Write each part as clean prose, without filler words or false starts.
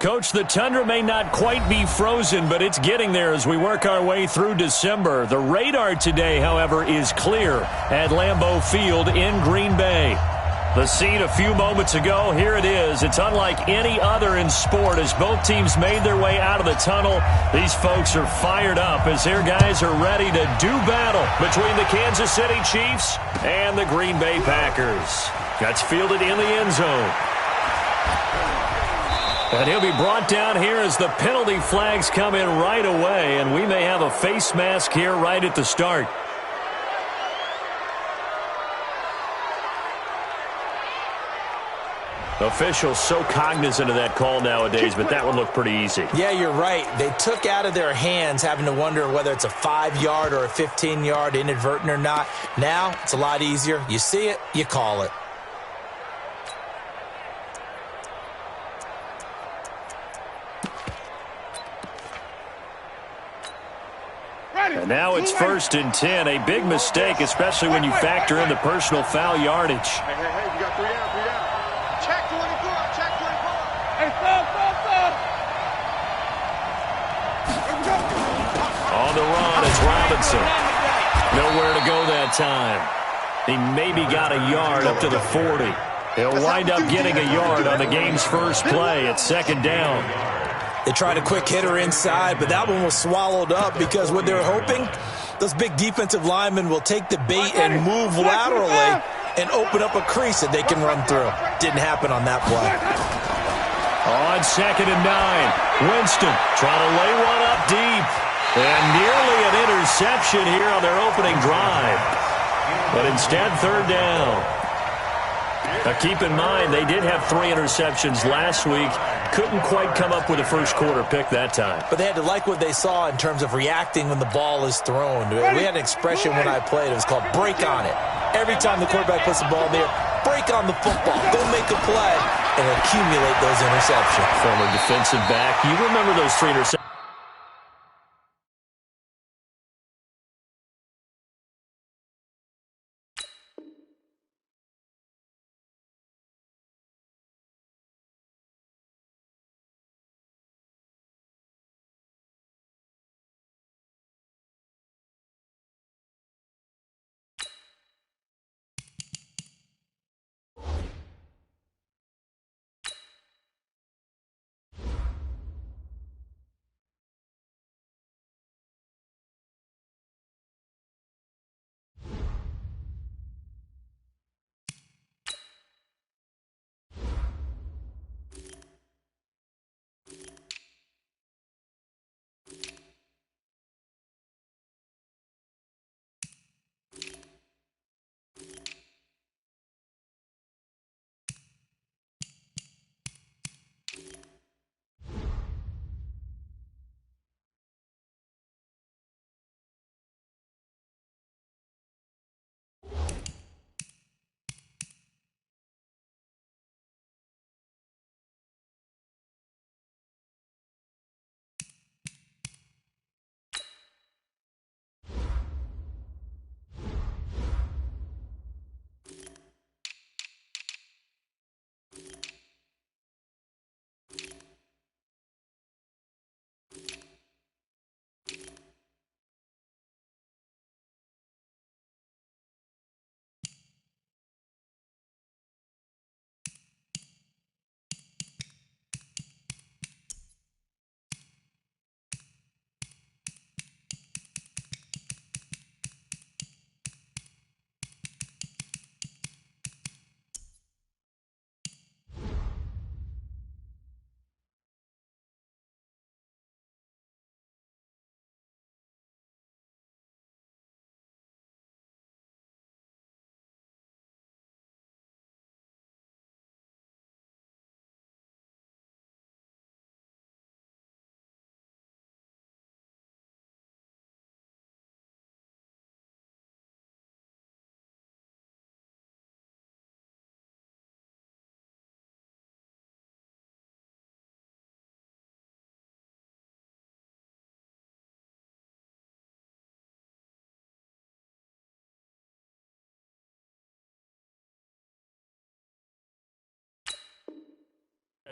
Coach, the Tundra may not quite be frozen, but it's getting there as we work our way through December. The radar today, however, is clear at Lambeau Field in Green Bay. The scene a few moments ago, here it is. It's unlike any other in sport as both teams made their way out of the tunnel. These folks are fired up as their guys are ready to do battle between the Kansas City Chiefs and the Green Bay Packers. That's fielded in the end zone. And he'll be brought down here as the penalty flags come in right away, and we may have a face mask here right at the start. Officials so cognizant of that call nowadays, but that one looked pretty easy. Yeah, you're right. They took out of their hands having to wonder whether it's a 5-yard or a 15-yard inadvertent or not. Now, it's a lot easier. You see it, you call it. And now it's 1st and 10. A big mistake, especially when you factor in the personal foul yardage. Hey, you got 3 down. Check 24, check 24. Hey, stop. On the run, it's Robinson. Nowhere to go that time. He maybe got a yard up to the 40. He'll wind up getting a yard on the game's first play at 2nd down. They tried a quick hitter inside, but that one was swallowed up because what they're hoping, those big defensive linemen will take the bait and move laterally and open up a crease that they can run through. Didn't happen on that play. On 2nd and 9, Winston trying to lay one up deep. And nearly an interception here on their opening drive. But instead, 3rd down. Now keep in mind, they did have 3 interceptions last week. Couldn't quite come up with a first quarter pick that time. But they had to like what they saw in terms of reacting when the ball is thrown. We had an expression when I played. It was called break on it. Every time the quarterback puts the ball in there, break on the football. Go make a play and accumulate those interceptions. Former defensive back. You remember those 3 interceptions.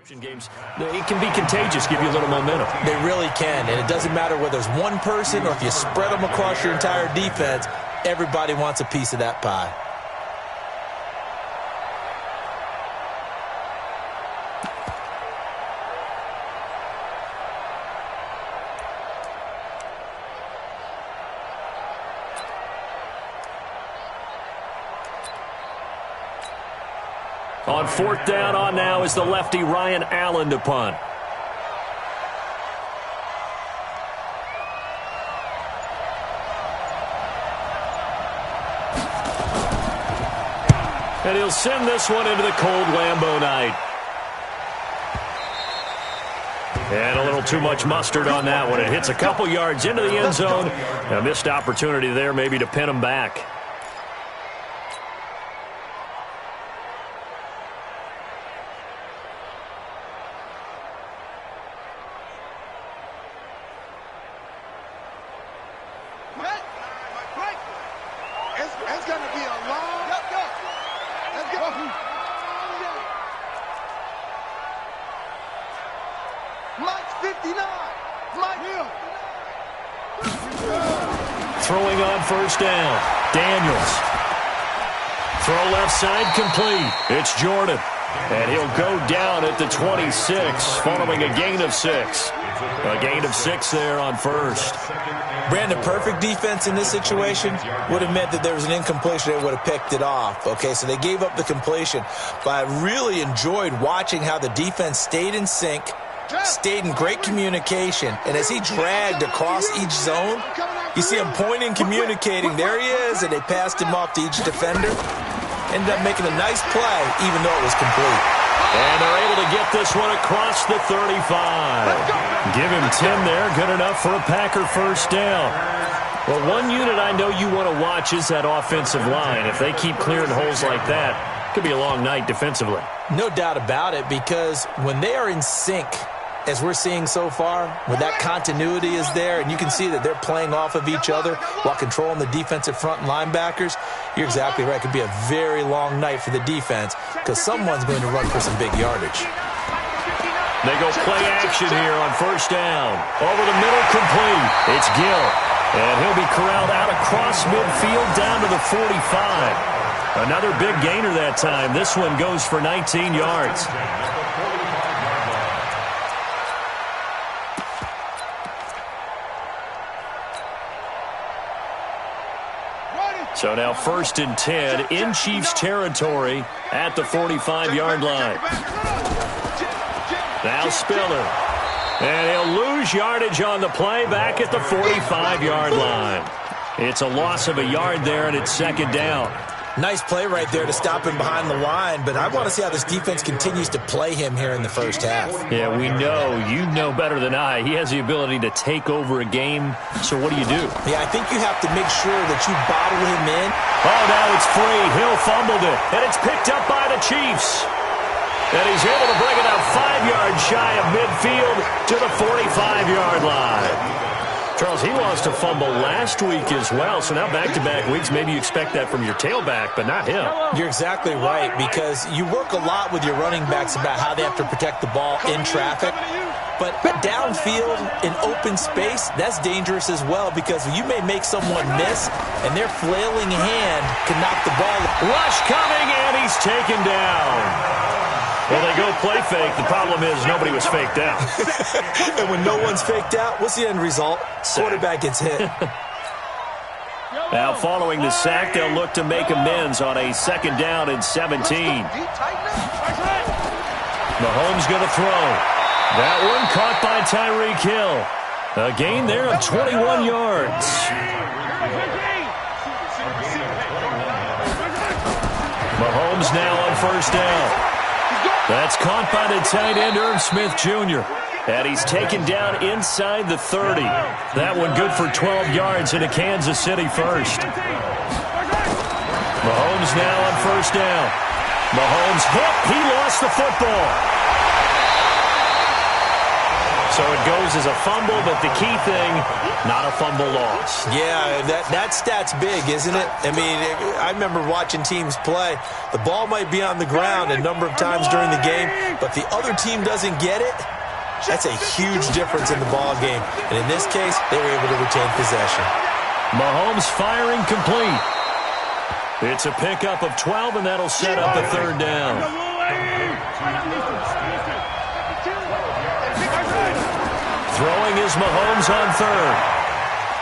Games, it can be contagious, give you a little momentum. They really can, and it doesn't matter whether it's one person or if you spread them across your entire defense, everybody wants a piece of that pie. On fourth down, on now is the lefty Ryan Allen to punt. And he'll send this one into the cold Lambeau night. And a little too much mustard on that one. It hits a couple yards into the end zone. A missed opportunity there maybe to pin him back. It's going to be a long. Let's go. Mike 59. Mike Hill. Throwing on first down. Daniels. Throw left side complete. It's Jordan. And he'll go down at the 26 following a gain of 6. A gain of 6 there on first. Brandon, perfect defense in this situation would have meant that there was an incompletion. They would have picked it off. Okay, so they gave up the completion. But I really enjoyed watching how the defense stayed in sync, stayed in great communication. And as he dragged across each zone, you see him pointing, communicating. There he is, and they passed him off to each defender. Ended up making a nice play, even though it was complete. And they're able to get this one across the 35. Give him 10 there. Good enough for a Packer first down. Well, one unit I know you want to watch is that offensive line. If they keep clearing holes like that, it could be a long night defensively. No doubt about it, because when they are in sync, as we're seeing so far, when that continuity is there, and you can see that they're playing off of each other while controlling the defensive front and linebackers, you're exactly right. It could be a very long night for the defense because someone's going to run for some big yardage. They go play action here on first down. Over the middle, complete. It's Gill. And he'll be corralled out across midfield down to the 45. Another big gainer that time. This one goes for 19 yards. So now first and 10 in Chiefs territory at the 45-yard line. Now Spiller. And he'll lose yardage on the play back at the 45-yard line. It's a loss of a yard there, and it's second down. Nice play right there to stop him behind the line, but I want to see how this defense continues to play him here in the first half. Yeah, we know. You know better than I. He has the ability to take over a game, so what do you do? Yeah, I think you have to make sure that you bottle him in. Oh, now it's free. Hill fumbled it, and it's picked up by the Chiefs. And he's able to bring it out 5 yards shy of midfield to the 45-yard line. Charles, he lost a fumble last week as well, so now back-to-back weeks, maybe you expect that from your tailback, but not him. You're exactly right, because you work a lot with your running backs about how they have to protect the ball in traffic. But downfield in open space, that's dangerous as well, because you may make someone miss, and their flailing hand can knock the ball. Rush coming, and he's taken down. Well, they go play fake. The problem is nobody was faked out. And when no one's faked out, what's the end result? Quarterback gets hit. Now, following the sack, they'll look to make amends on a second down and 17. Mahomes going to throw. That one caught by Tyreek Hill. A gain there of 21 yards. Mahomes now on first down. That's caught by the tight end, Irv Smith Jr. And he's taken down inside the 30. That one good for 12 yards into Kansas City first. Mahomes now on first down. Mahomes hit. He lost the football. So it goes as a fumble, but the key thing, not a fumble loss. Yeah, that stat's big, isn't it? I mean, I remember watching teams play. The ball might be on the ground a number of times during the game, but the other team doesn't get it. That's a huge difference in the ball game. And in this case, they were able to retain possession. Mahomes firing complete. It's a pickup of 12, and that'll set up a third down. Throwing is Mahomes on third.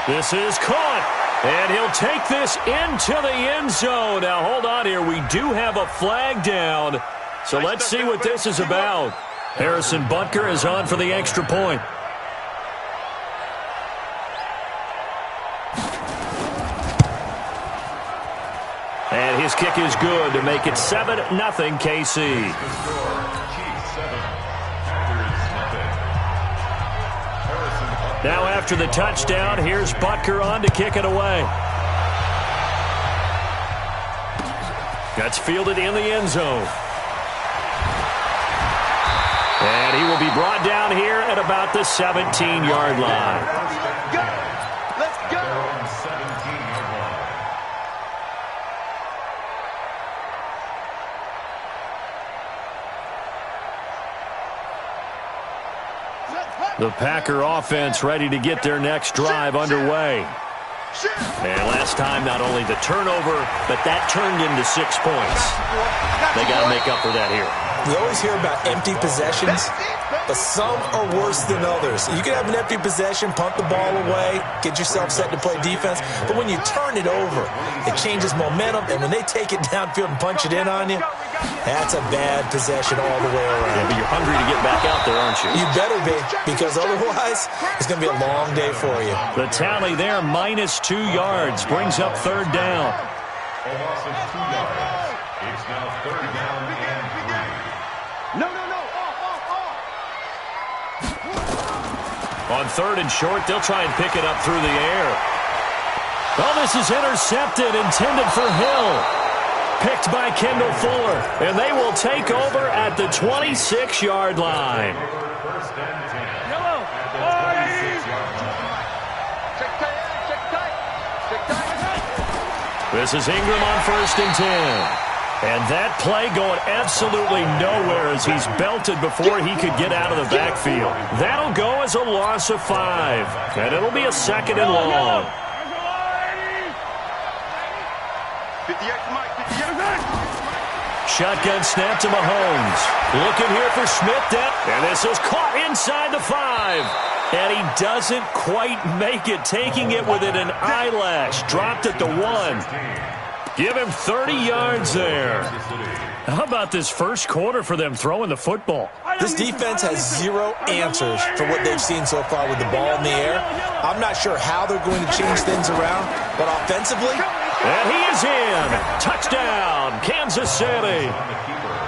This is caught, and he'll take this into the end zone. Now, hold on here. We do have a flag down, so let's see what this is about. Harrison Butker is on for the extra point. And his kick is good to make it 7-0 KC. Now after the touchdown, here's Butker on to kick it away. That's fielded in the end zone. And he will be brought down here at about the 17-yard line. Let's go. The Packer offense ready to get their next drive underway. And last time, not only the turnover, but that turned into 6 points. They got to make up for that here. We always hear about empty possessions, but some are worse than others. You can have an empty possession, punt the ball away, get yourself set to play defense, but when you turn it over, it changes momentum, and when they take it downfield and punch it in on you, that's a bad possession all the way around. Yeah, but you're hungry to get back out there, aren't you? You better be, because otherwise, it's going to be a long day for you. The tally there, -2 yards, brings up third down. A loss of 2 yards. It's now third down and 3. No. On third and short, they'll try and pick it up through the air. Well, this is intercepted, intended for Hill. Picked by Kendall Fuller, and they will take over at the 26-yard line. First and 10. Yellow. At the 26-yard line. Check tight. This is Ingram on first and 10. And that play going absolutely nowhere as he's belted before he could get out of the backfield. That'll go as a loss of 5. And it'll be a second and long. 58 Mike, 58. Shotgun snap to Mahomes. Looking here for Smith. And this is caught inside the 5. And he doesn't quite make it, taking it within an eyelash. Dropped at the 1. Give him 30 yards there. How about this first quarter for them throwing the football? This defense has zero answers for what they've seen so far with the ball in the air. I'm not sure how they're going to change things around, but offensively... And he is in. Touchdown, Kansas City.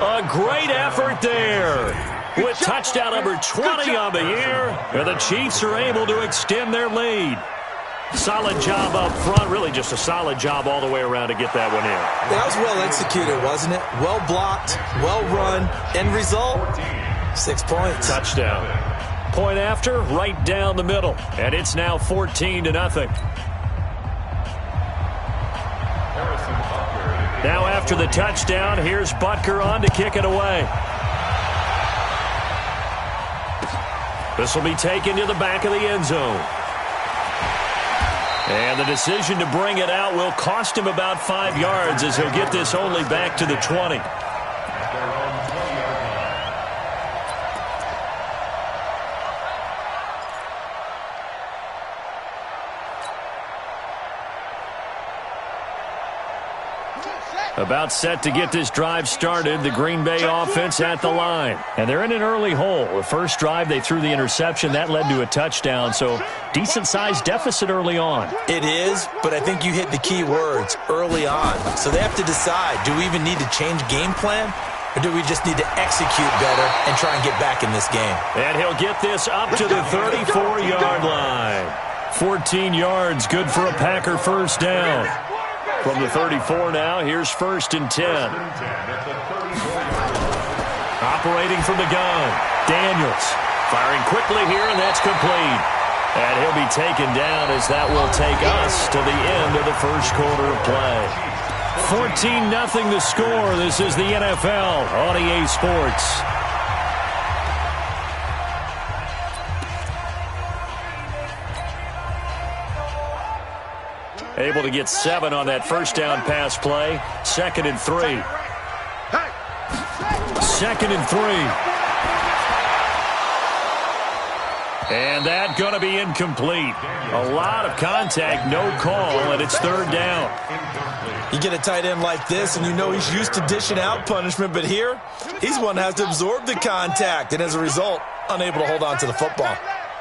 A great effort there. With touchdown number 20 on the year, and the Chiefs are able to extend their lead. Solid job up front. Really just a solid job all the way around to get that one in. That was well executed, wasn't it? Well blocked, well run. End result, 6 points. Touchdown. Point after, right down the middle. And it's now 14-0. Now after the touchdown, here's Butker on to kick it away. This will be taken to the back of the end zone. And the decision to bring it out will cost him about 5 yards as he'll get this only back to the 20. About set to get this drive started, the Green Bay offense at the line. And they're in an early hole. The first drive, they threw the interception. That led to a touchdown, so decent-sized deficit early on. It is, but I think you hit the key words, early on. So they have to decide, do we even need to change game plan, or do we just need to execute better and try and get back in this game? And he'll get this up to the 34-yard line. 14 yards, good for a Packer first down. From the 34 now, here's first and 10. Operating from the gun, Daniels. Firing quickly here, and that's complete. And he'll be taken down as that will take us to the end of the first quarter of play. 14-0 the score. This is the NFL on EA Sports. Able to get 7 on that first down pass play. 2nd and 3. 2nd and 3. And that going to be incomplete. A lot of contact, no call, and it's 3rd down. You get a tight end like this, and you know he's used to dishing out punishment, but here, he's one that has to absorb the contact, and as a result, unable to hold on to the football.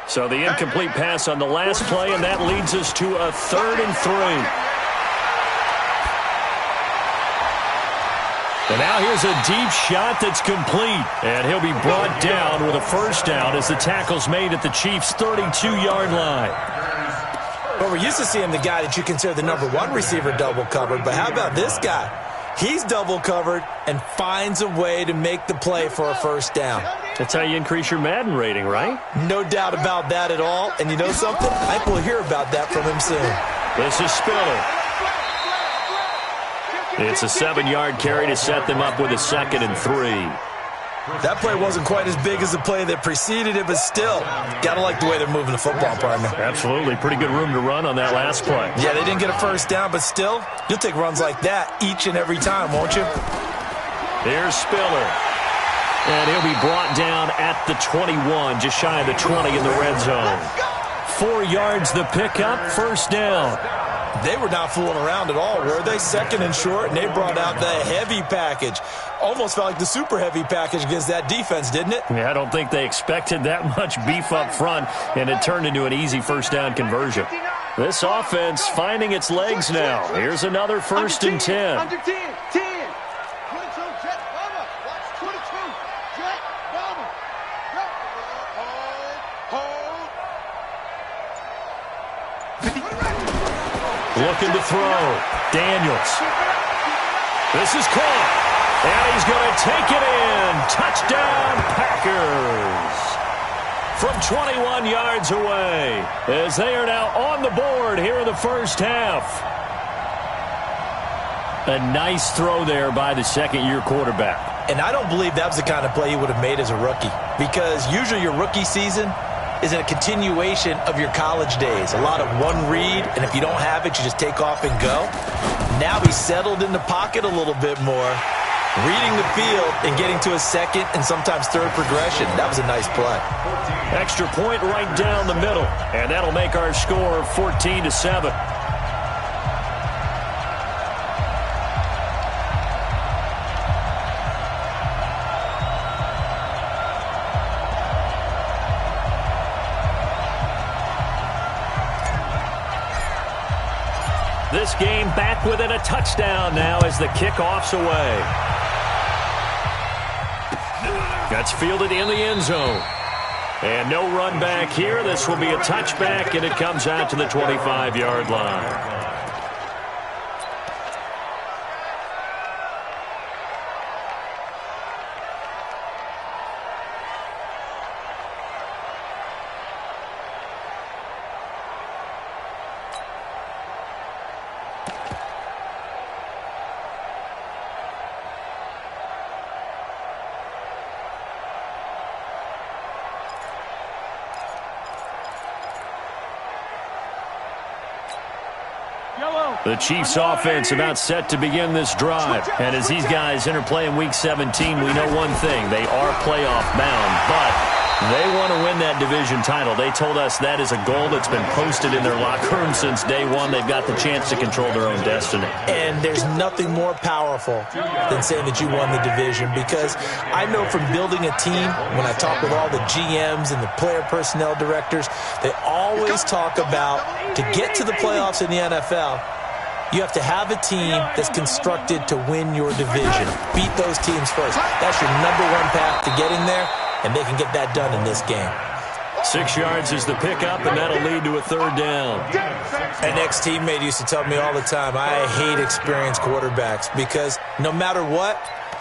So the incomplete pass on the last play, and that leads us to a 3rd and 3. And now here's a deep shot that's complete. And he'll be brought down with a first down as the tackle's made at the Chiefs' 32-yard line. Well, we're used to seeing the guy that you consider the number 1 receiver double covered, but how about this guy? He's double covered and finds a way to make the play for a first down. That's how you increase your Madden rating, right? No doubt about that at all. And you know something? I think we'll hear about that from him soon. This is Spiller. It's a 7-yard carry to set them up with a 2nd and 3. That play wasn't quite as big as the play that preceded it, but still, gotta like the way they're moving the football, partner. Absolutely. Pretty good room to run on that last play. Yeah, they didn't get a first down, but still, you'll take runs like that each and every time, won't you? Here's Spiller. And he'll be brought down at the 21, just shy of the 20 in the red zone. 4 yards the pickup, first down. They were not fooling around at all, were they? 2nd and short, and they brought out the heavy package. Almost felt like the super heavy package against that defense, didn't it? Yeah, I don't think they expected that much beef up front, and it turned into an easy first down conversion. This offense finding its legs now. Here's another 1st and 10. Under 10, 10. 22, jet, bomber. Watch 22, jet, bomber. Go. Hold. Looking to throw. Daniels. This is caught. And he's going to take it in. Touchdown, Packers. From 21 yards away, as they are now on the board here in the first half. A nice throw there by the second-year quarterback. And I don't believe that was the kind of play he would have made as a rookie, because usually your rookie season is a continuation of your college days. A lot of one read, and if you don't have it, you just take off and go. Now he's settled in the pocket a little bit more, reading the field and getting to a second and sometimes third progression. That was a nice play. Extra point right down the middle, and that'll make our score 14-7. This game back within a touchdown now as the kickoff's away. That's fielded in the end zone. And no run back here. This will be a touchback, and it comes out to the 25-yard line. The Chiefs offense about set to begin this drive. And as these guys interplay in Week 17, we know one thing. They are playoff bound, but they want to win that division title. They told us that is a goal that's been posted in their locker room since day one. They've got the chance to control their own destiny. And there's nothing more powerful than saying that you won the division, because I know from building a team, when I talk with all the GMs and the player personnel directors, they always talk about, to get to the playoffs in the NFL, you have to have a team that's constructed to win your division. Beat those teams first. That's your number one path to getting there, and they can get that done in this game. 6 yards is the pickup, and that'll lead to a third down. An ex-teammate used to tell me all the time, I hate experienced quarterbacks, because no matter what,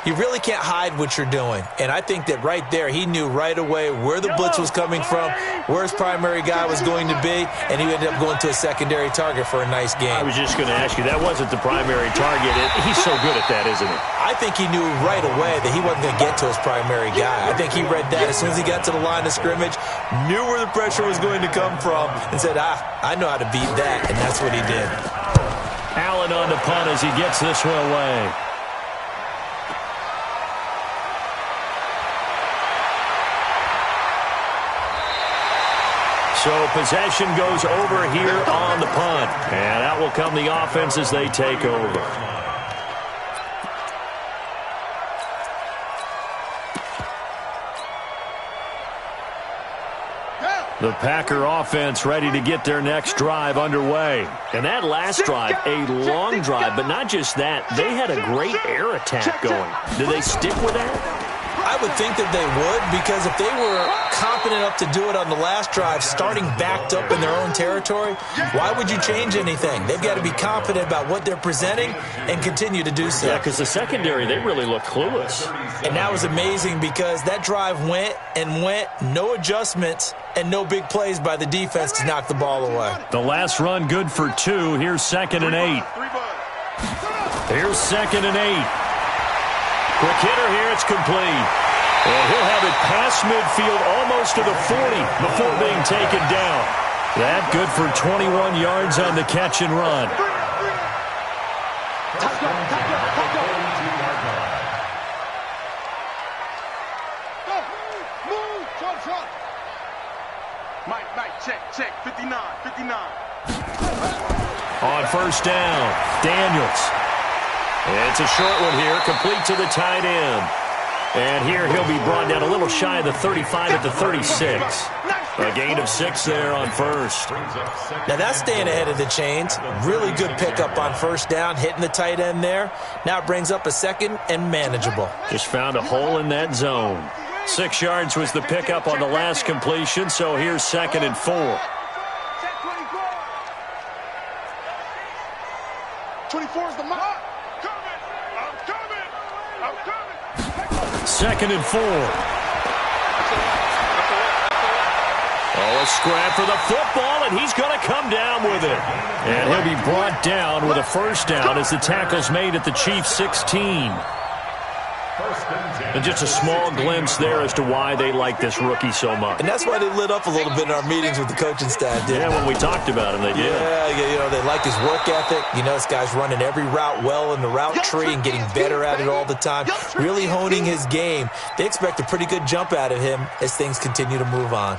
you really can't hide what you're doing. And I think that right there, he knew right away where the blitz was coming from, where his primary guy was going to be, and he ended up going to a secondary target for a nice game. I was just going to ask you, that wasn't the primary target. He's so good at that, isn't he? I think he knew right away that he wasn't going to get to his primary guy. I think he read that as soon as he got to the line of scrimmage, knew where the pressure was going to come from, and said, I know how to beat that, and that's what he did. Allen on the punt as he gets this one away. So possession goes over here on the punt. And out will come the offense as they take over. The Packer offense ready to get their next drive underway. And that last drive, a long drive, but not just that. They had a great air attack going. Do they stick with that? I would think that they would, because if they were confident enough to do it on the last drive, starting backed up in their own territory, why would you change anything? They've got to be confident about what they're presenting and continue to do so. Yeah, because the secondary, they really look clueless. And that was amazing because that drive went and went, no adjustments, and no big plays by the defense to knock the ball away. The last run good for 2. Here's 2nd and 8. Here's 2nd and 8. Quick hitter here, it's complete. And he'll have it past midfield almost to the 40 before being taken down. That good for 21 yards on the catch and run. Mike, check, 59. On first down, Daniels. It's a short one here, complete to the tight end. And here he'll be brought down a little shy of the 35 at the 36. A gain of 6 there on first. Now that's staying ahead of the chains. Really good pickup on first down, hitting the tight end there. Now it brings up a 2nd and manageable. Just found a hole in that zone. 6 yards was the pickup on the last completion, so here's 2nd and 4. 24 is the mark. 2nd and 4. Oh, a scrap for the football, and he's going to come down with it. And he'll be brought down with a first down as the tackle's made at the Chiefs' 16. And just a small glimpse there as to why they like this rookie so much. And that's why they lit up a little bit in our meetings with the coaching staff, didn't they? Yeah, when we talked about him, they did. Yeah, they like his work ethic. This guy's running every route well in the route tree and getting better at it all the time, really honing his game. They expect a pretty good jump out of him as things continue to move on.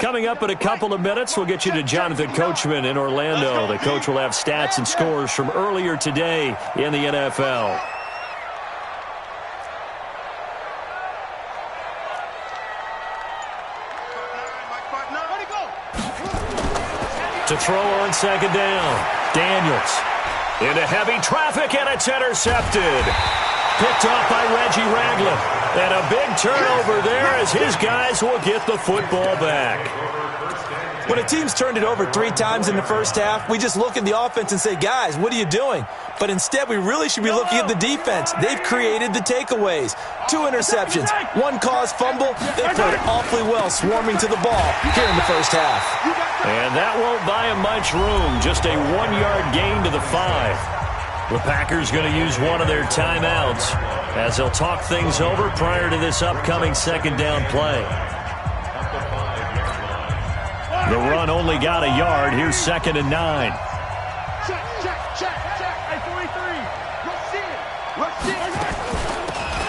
Coming up in a couple of minutes, we'll get you to Jonathan Coachman in Orlando. The coach will have stats and scores from earlier today in the NFL. To throw on 2nd down, Daniels. Into heavy traffic, and it's intercepted. Picked off by Reggie Ragland. And a big turnover there as his guys will get the football back. When a team's turned it over 3 times in the first half, we just look at the offense and say, guys, what are you doing? But instead, we really should be looking at the defense. They've created the takeaways. 2 interceptions, 1 caused fumble. They played awfully well swarming to the ball here in the first half. And that won't buy him much room. Just a 1-yard gain to the 5. The Packers going to use one of their timeouts as they'll talk things over prior to this upcoming 2nd down play. The run only got a yard. Here's 2nd and 9. Check. Hey, 43.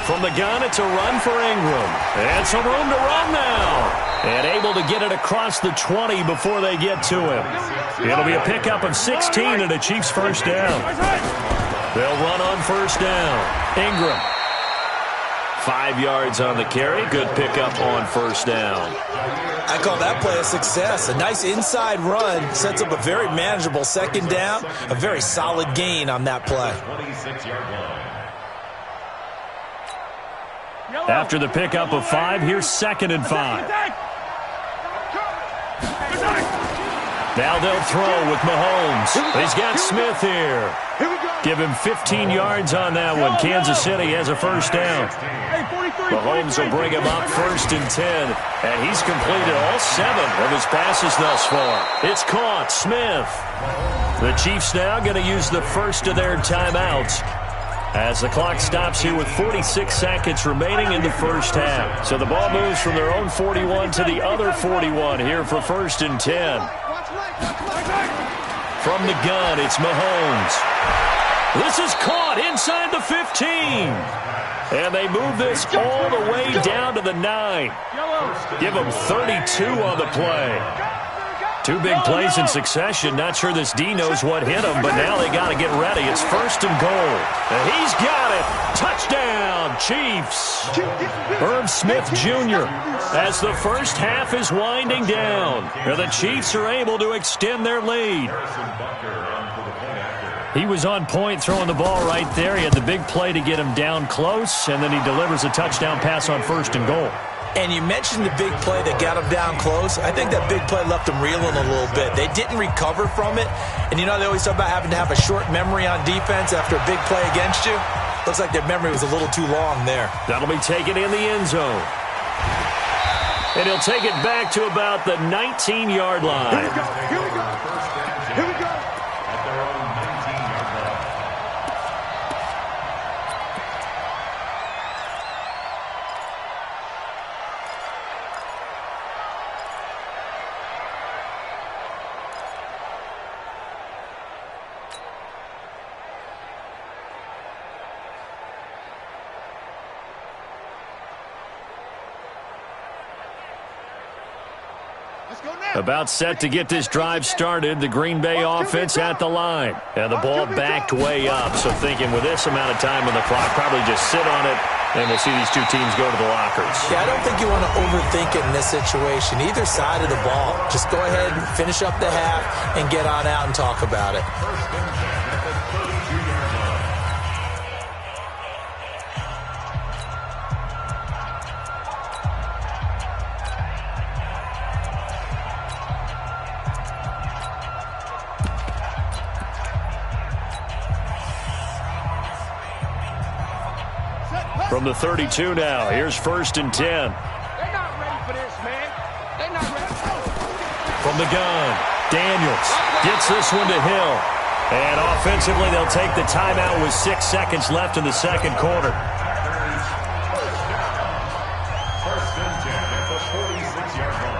From the gun, it's a run for Ingram. And some room to run now. And able to get it across the 20 before they get to him. It'll be a pickup of 16 and a Chiefs first down. They'll run on first down. Ingram. 5 yards on the carry. Good pickup on first down. I call that play a success. A nice inside run sets up a very manageable 2nd down. A very solid gain on that play. After the pickup of 5, here's 2nd and 5. Now they'll throw with Mahomes. He's got Smith here. Give him 15 yards on that one. Kansas City has a first down. Mahomes will bring him up 1st and 10. And he's completed all 7 of his passes thus far. It's caught. Smith. The Chiefs now going to use the first of their timeouts as the clock stops here with 46 seconds remaining in the first half. So the ball moves from their own 41 to the other 41 here for 1st and 10. From the gun, it's Mahomes. This is caught inside the 15. And they move this all the way down to the 9. Give them 32 on the play. 2 big plays in succession. Not sure this D knows what hit him, but now they got to get ready. It's 1st and goal. And he's got it. Touchdown, Chiefs. Herb Smith Jr. as the first half is winding down. And the Chiefs are able to extend their lead. He was on point throwing the ball right there. He had the big play to get him down close, and then he delivers a touchdown pass on 1st and goal. And you mentioned the big play that got him down close. I think that big play left him reeling a little bit. They didn't recover from it. And you know, they always talk about having to have a short memory on defense after a big play against you. Looks like their memory was a little too long there. That'll be taken in the end zone. And he'll take it back to about the 19-yard line. Here we go. Here we go. Here we go. At their own 19-yard line. About set to get this drive started. The Green Bay offense at the line. And the ball backed way up. So thinking with this amount of time on the clock, probably just sit on it, and we'll see these two teams go to the lockers. Yeah, I don't think you want to overthink it in this situation. Either side of the ball. Just go ahead and finish up the half and get on out and talk about it. From the 32 now, here's 1st and 10. They're not ready for this, man. They're not ready. From the gun, Daniels gets this one to Hill. And offensively, they'll take the timeout with 6 seconds left in the second quarter. 1st and 10 at the 46-yard line.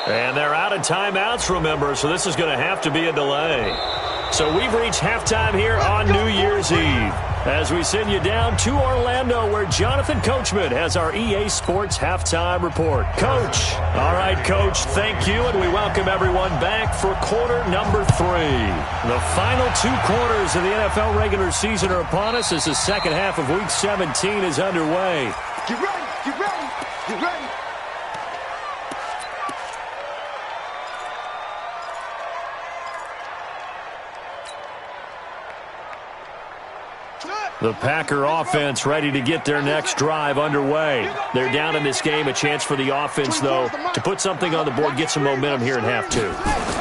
And they're out of timeouts, remember, so this is going to have to be a delay. So we've reached halftime here on New Year's Eve as we send you down to Orlando where Jonathan Coachman has our EA Sports Halftime Report. Coach. All right, Coach, thank you, and we welcome everyone back for quarter number 3. The final 2 quarters of the NFL regular season are upon us as the second half of Week 17 is underway. Get ready. Get ready. Get ready. The Packer offense ready to get their next drive underway. They're down in this game. A chance for the offense, though, to put something on the board, get some momentum here in half 2.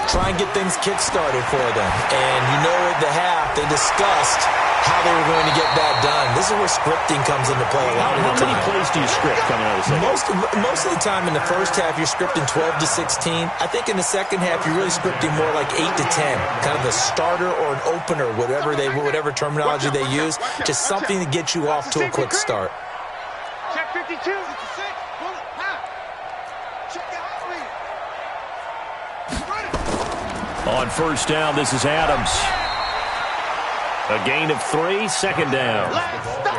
Try and get things kick-started for them. And you know at the half, they discussed how they were going to get that done. This is where scripting comes into play a lot of the time. How many plays do you script coming out of the second? Most of the time in the first half, you're scripting 12 to 16. I think in the second half, you're really scripting more like 8 to 10. Kind of a starter or an opener, whatever terminology they use. Just something to get you off to a quick start. Check 52. 56. Bullet. Check the hot read. On first down, this is Adams. A gain of 3, second down.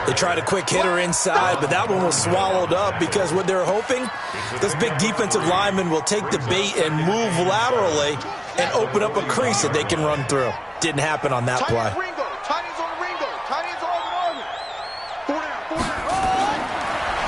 They tried a quick hitter inside, but that one was swallowed up because what they're hoping, this big defensive lineman will take the bait and move laterally and open up a crease that they can run through. Didn't happen on that play.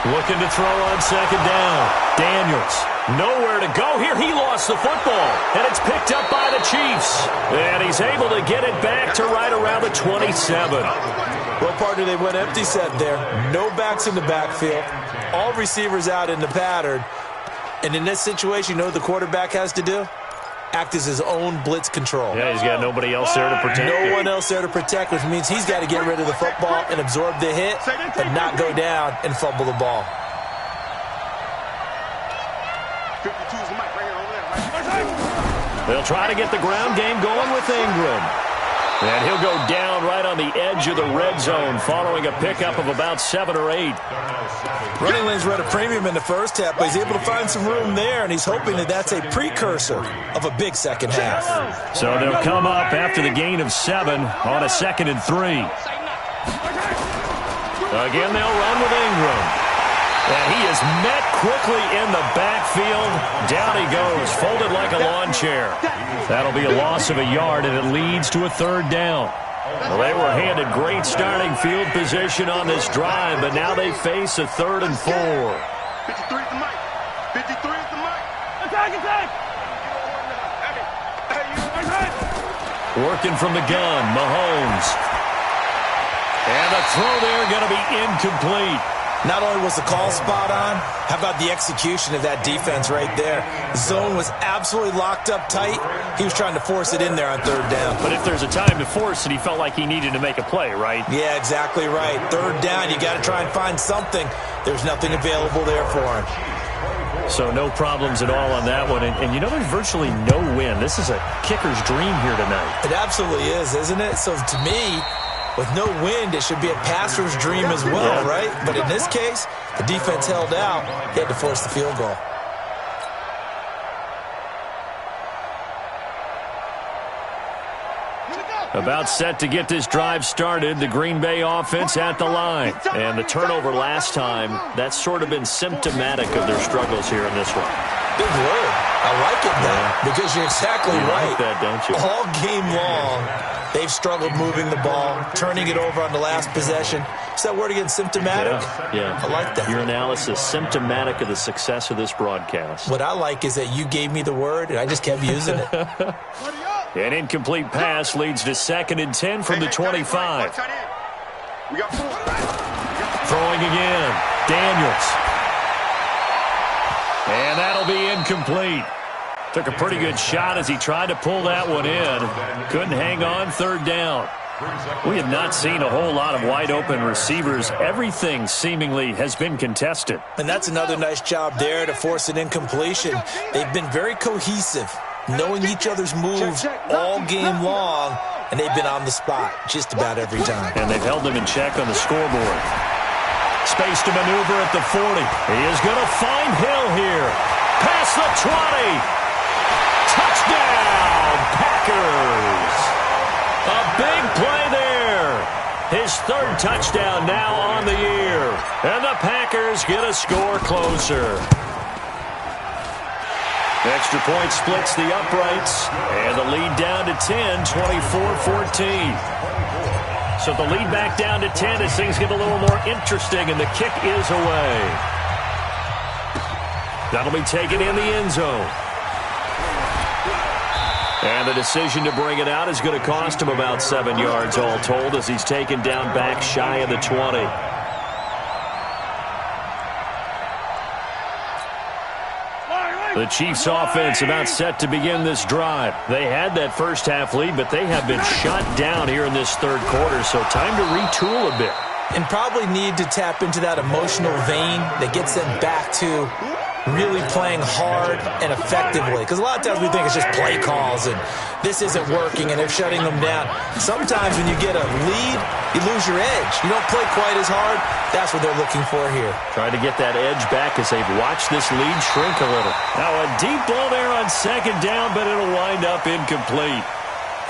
Looking to throw on second down. Daniels, nowhere to go here. He lost the football, and it's picked up by the Chiefs. And he's able to get it back to right around the 27. Well, partner, they went empty set there. No backs in the backfield. All receivers out in the pattern. And in this situation, you know what the quarterback has to do? Act as his own blitz control. Yeah, he's got nobody else there to protect. No one else there to protect, which means he's got to get rid of the football and absorb the hit, but not go down and fumble the ball. 52 is the mic right here over there. They'll try to get the ground game going with Ingram. And he'll go down right on the edge of the red zone following a pickup of about 7 or 8. Running lanes were at a premium in the first half, but he's able to find some room there, and he's hoping that that's a precursor of a big second half. So they'll come up after the gain of 7 on a 2nd and 3. Again, they'll run with Ingram. And he is met quickly in the backfield. Down he goes, folded like a lawn chair. That'll be a loss of a yard, and it leads to a 3rd down. Well, they were handed great starting field position on this drive, but now they face a 3rd and 4. 53 is the mic. 53 is the mic. Attack! Working from the gun, Mahomes. And the throw there going to be incomplete. Not only was the call spot on, how about the execution of that defense right there? Zone was absolutely locked up tight. He was trying to force it in there on 3rd down. But if there's a time to force it, he felt like he needed to make a play, right? Yeah, exactly right. 3rd down, you got to try and find something. There's nothing available there for him. So no problems at all on that one. And you know, there's virtually no win. This is a kicker's dream here tonight. It absolutely is, isn't it? So to me, with no wind, it should be a passer's dream as well, right? But in this case, the defense held out. He had to force the field goal. About set to get this drive started, the Green Bay offense at the line. And the turnover last time, that's sort of been symptomatic of their struggles here in this one. Big word. I like it, man, because you're exactly right. Like that, don't you? All game long, they've struggled moving the ball, turning it over on the last possession. Is that word again, symptomatic? Yeah. I like that. Your analysis, symptomatic of the success of this broadcast. What I like is that you gave me the word, and I just kept using it. An incomplete pass leads to 2nd and 10 from the 25. We got 4. Throwing again. Daniels. And that'll be incomplete. Took a pretty good shot as he tried to pull that one in. Couldn't hang on, 3rd down. We have not seen a whole lot of wide-open receivers. Everything seemingly has been contested. And that's another nice job there to force an incompletion. They've been very cohesive, knowing each other's moves all game long, and they've been on the spot just about every time. And they've held them in check on the scoreboard. Space to maneuver at the 40. He is going to find Hill here. Past the 20. Touchdown, Packers. A big play there. His 3rd touchdown now on the year. And the Packers get a score closer. Extra point splits the uprights. And the lead down to 10, 24-14. So the lead back down to 10 as things get a little more interesting, and the kick is away. That'll be taken in the end zone. And the decision to bring it out is going to cost him about 7 yards all told as he's taken down back shy of the 20. The Chiefs offense about set to begin this drive. They had that first half lead, but they have been shut down here in this 3rd quarter, so time to retool a bit. and probably need to tap into that emotional vein that gets them back to really playing hard and effectively. Because a lot of times we think it's just play calls and this isn't working and they're shutting them down. Sometimes when you get a lead, you lose your edge. You don't play quite as hard. That's what they're looking for here. Trying to get that edge back as they've watched this lead shrink a little. Now a deep ball there on second down, but it'll wind up incomplete.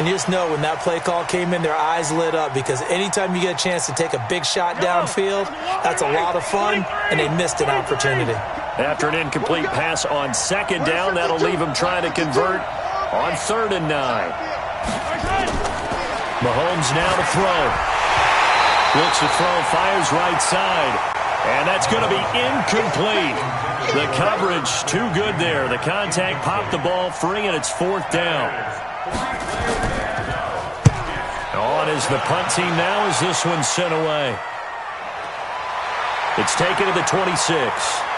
And you just know when that play call came in, their eyes lit up, because anytime you get a chance to take a big shot downfield, that's a lot of fun, and they missed an opportunity. After an incomplete pass on second down, that'll leave them trying to convert on 3rd and 9. Mahomes now to throw. Looks to throw, fires right side. And that's going to be incomplete. The coverage too good there. The contact popped the ball free, and it's 4th down. On is the punt team now as this one's sent away. It's taken to the 26.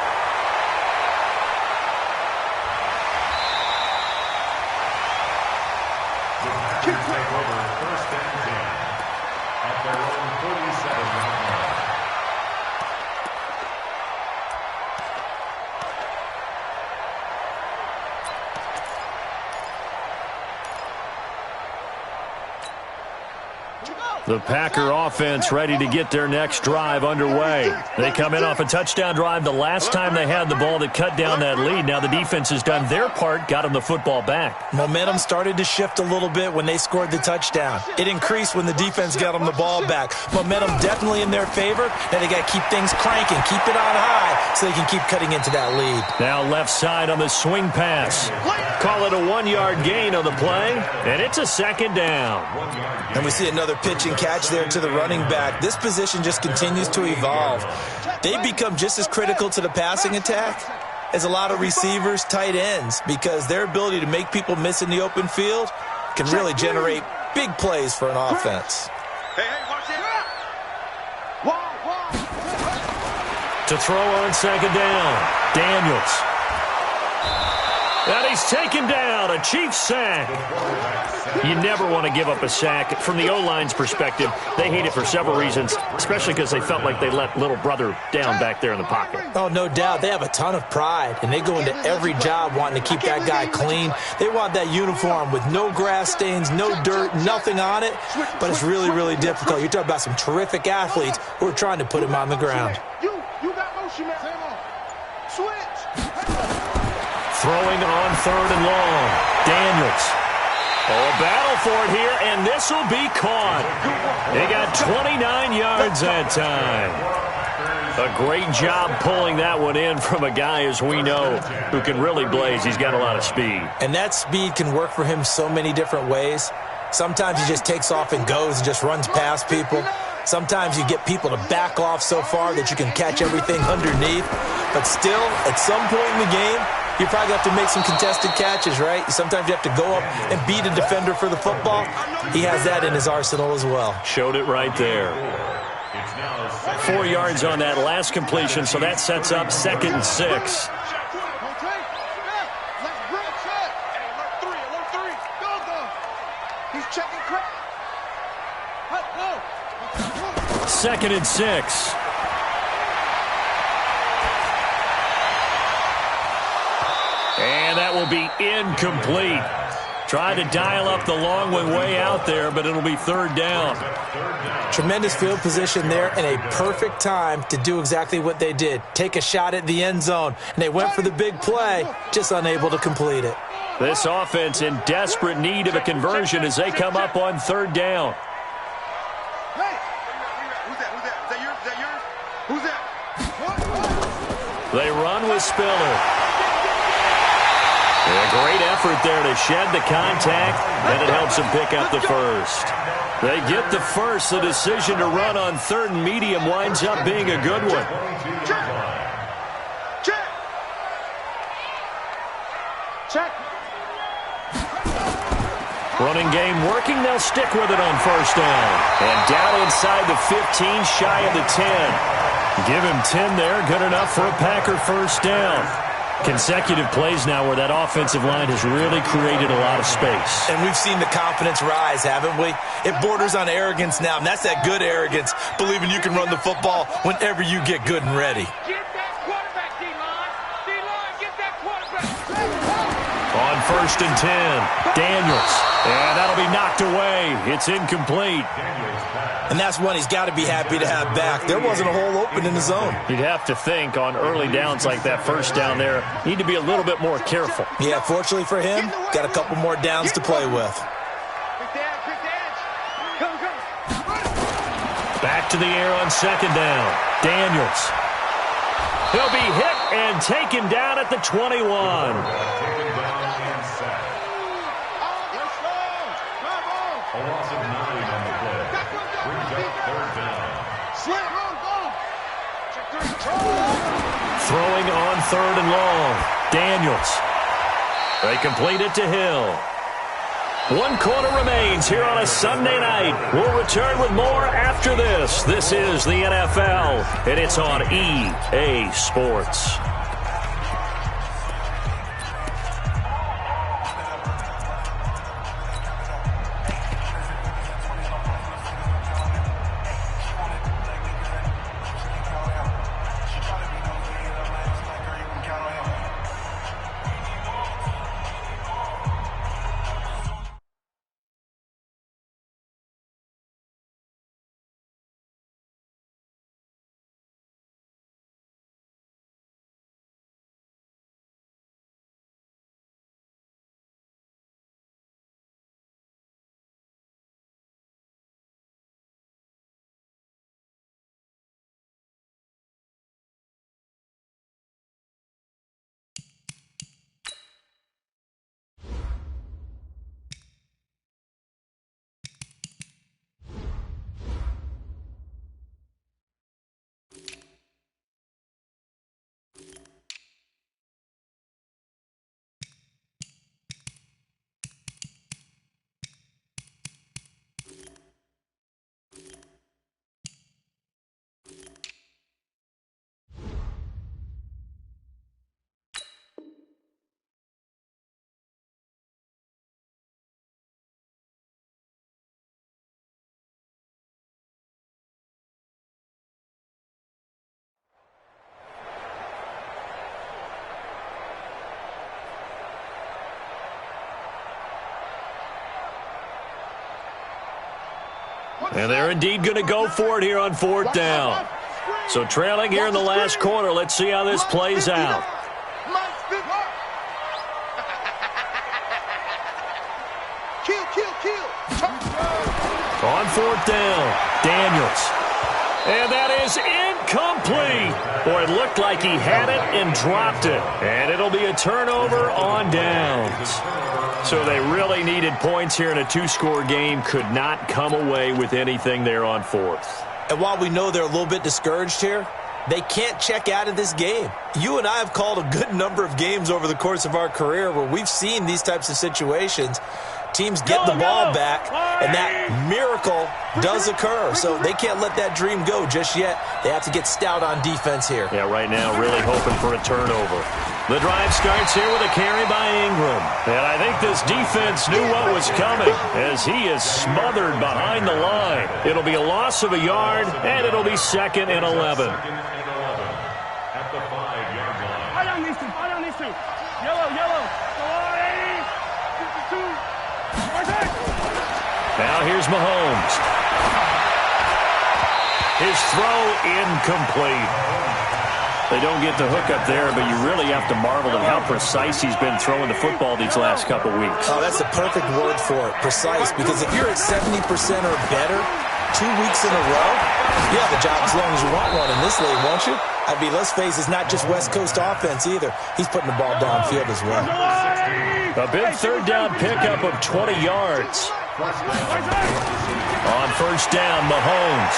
The Packer offense ready to get their next drive underway. They come in off a touchdown drive the last time they had the ball that cut down that lead. Now the defense has done their part, got them the football back. Momentum started to shift a little bit when they scored the touchdown. It increased when the defense got them the ball back. Momentum definitely in their favor. Now they got to keep things cranking, keep it on high so they can keep cutting into that lead. Now left side on the swing pass. Call it a 1-yard gain on the play, and it's a 2nd down. And we see another pitch and catch there to the running back. This position just continues to evolve. They become just as critical to the passing attack as a lot of receivers, tight ends, because their ability to make people miss in the open field can really generate big plays for an offense. To throw on 2nd down, Daniels. And he's taken down, a Chiefs sack. You never want to give up a sack. From the O-line's perspective, they hate it for several reasons, especially because they felt like they let little brother down back there in the pocket. Oh, no doubt. They have a ton of pride, and they go into every job wanting to keep that guy clean. They want that uniform with no grass stains, no dirt, nothing on it, but it's really, really difficult. You're talking about some terrific athletes who are trying to put him on the ground. You got motion, man. Switch. Throwing on 3rd and long. Daniels. Oh, a battle for it here, and this will be caught. They got 29 yards that time. A great job pulling that one in from a guy, as we know, who can really blaze. He's got a lot of speed. And that speed can work for him so many different ways. Sometimes he just takes off and goes and just runs past people. Sometimes you get people to back off so far that you can catch everything underneath. But still, at some point in the game, you probably have to make some contested catches, right? Sometimes you have to go up and beat a defender for the football. He has that in his arsenal as well. Showed it right there. 4 yards on that last completion, so that sets up 2nd and 6. Second and 6. And that will be incomplete. Trying to dial up the long one way out there, but it'll be 3rd down. Tremendous field position there and a perfect time to do exactly what they did. Take a shot at the end zone. And they went for the big play, just unable to complete it. This offense in desperate need of a conversion as they come up on 3rd down. They run with Spiller. A great effort there to shed the contact, and it helps them pick up the first. They get the first. The decision to run on 3rd and medium winds up being a good one. Check. Running game working. They'll stick with it on 1st down. And down inside the 15, shy of the 10. Give him 10 there. Good enough for a Packer 1st down. Consecutive plays now where that offensive line has really created a lot of space. And we've seen the confidence rise, haven't we? It borders on arrogance now, and that's that good arrogance, believing you can run the football whenever you get good and ready. Get that quarterback, D-line. D-line, get that quarterback. On 1st and 10, Daniels. And that'll be knocked away. It's incomplete. And that's one he's got to be happy to have back. There wasn't a hole open in the zone. You'd have to think on early downs like that first down there, need to be a little bit more careful. Yeah, fortunately for him, got a couple more downs to play with. Back to the air on 2nd down. Daniels. He'll be hit and taken down at the 21. A loss of 9 on the play. Brings up 3rd down. Throwing on 3rd and long. Daniels. They complete it to Hill. 1 quarter remains here on a Sunday night. We'll return with more after this. This is the NFL, and it's on EA Sports. And they're indeed going to go for it here on 4th down. So trailing here in the last quarter. Let's see how this plays out. On 4th down, Daniels. And that is incomplete. Boy, it looked like he had it and dropped it. And it'll be a turnover on downs. So they really needed points here in a 2-score game. Could not come away with anything there on 4th. And while we know they're a little bit discouraged here, they can't check out of this game. You and I have called a good number of games over the course of our career where we've seen these types of situations. Teams get the ball back, and that miracle does occur. So they can't let that dream go just yet. They have to get stout on defense here. Yeah, right now really hoping for a turnover. The drive starts here with a carry by Ingram. And I think this defense knew what was coming as he is smothered behind the line. It'll be a loss of a yard, and it'll be 2nd and 11. At the 5-yard line. I don't need to. Yellow. Now here's Mahomes. His throw incomplete. They don't get the hook up there, but you really have to marvel at how precise he's been throwing the football these last couple weeks. Oh, that's the perfect word for it, precise, because if you're at 70% or better 2 weeks in a row, you have a job as long as you want one in this league, won't you? I mean, let's face it, it's not just West Coast offense either. He's putting the ball downfield as well. A big 3rd down pickup of 20 yards. On 1st down, Mahomes.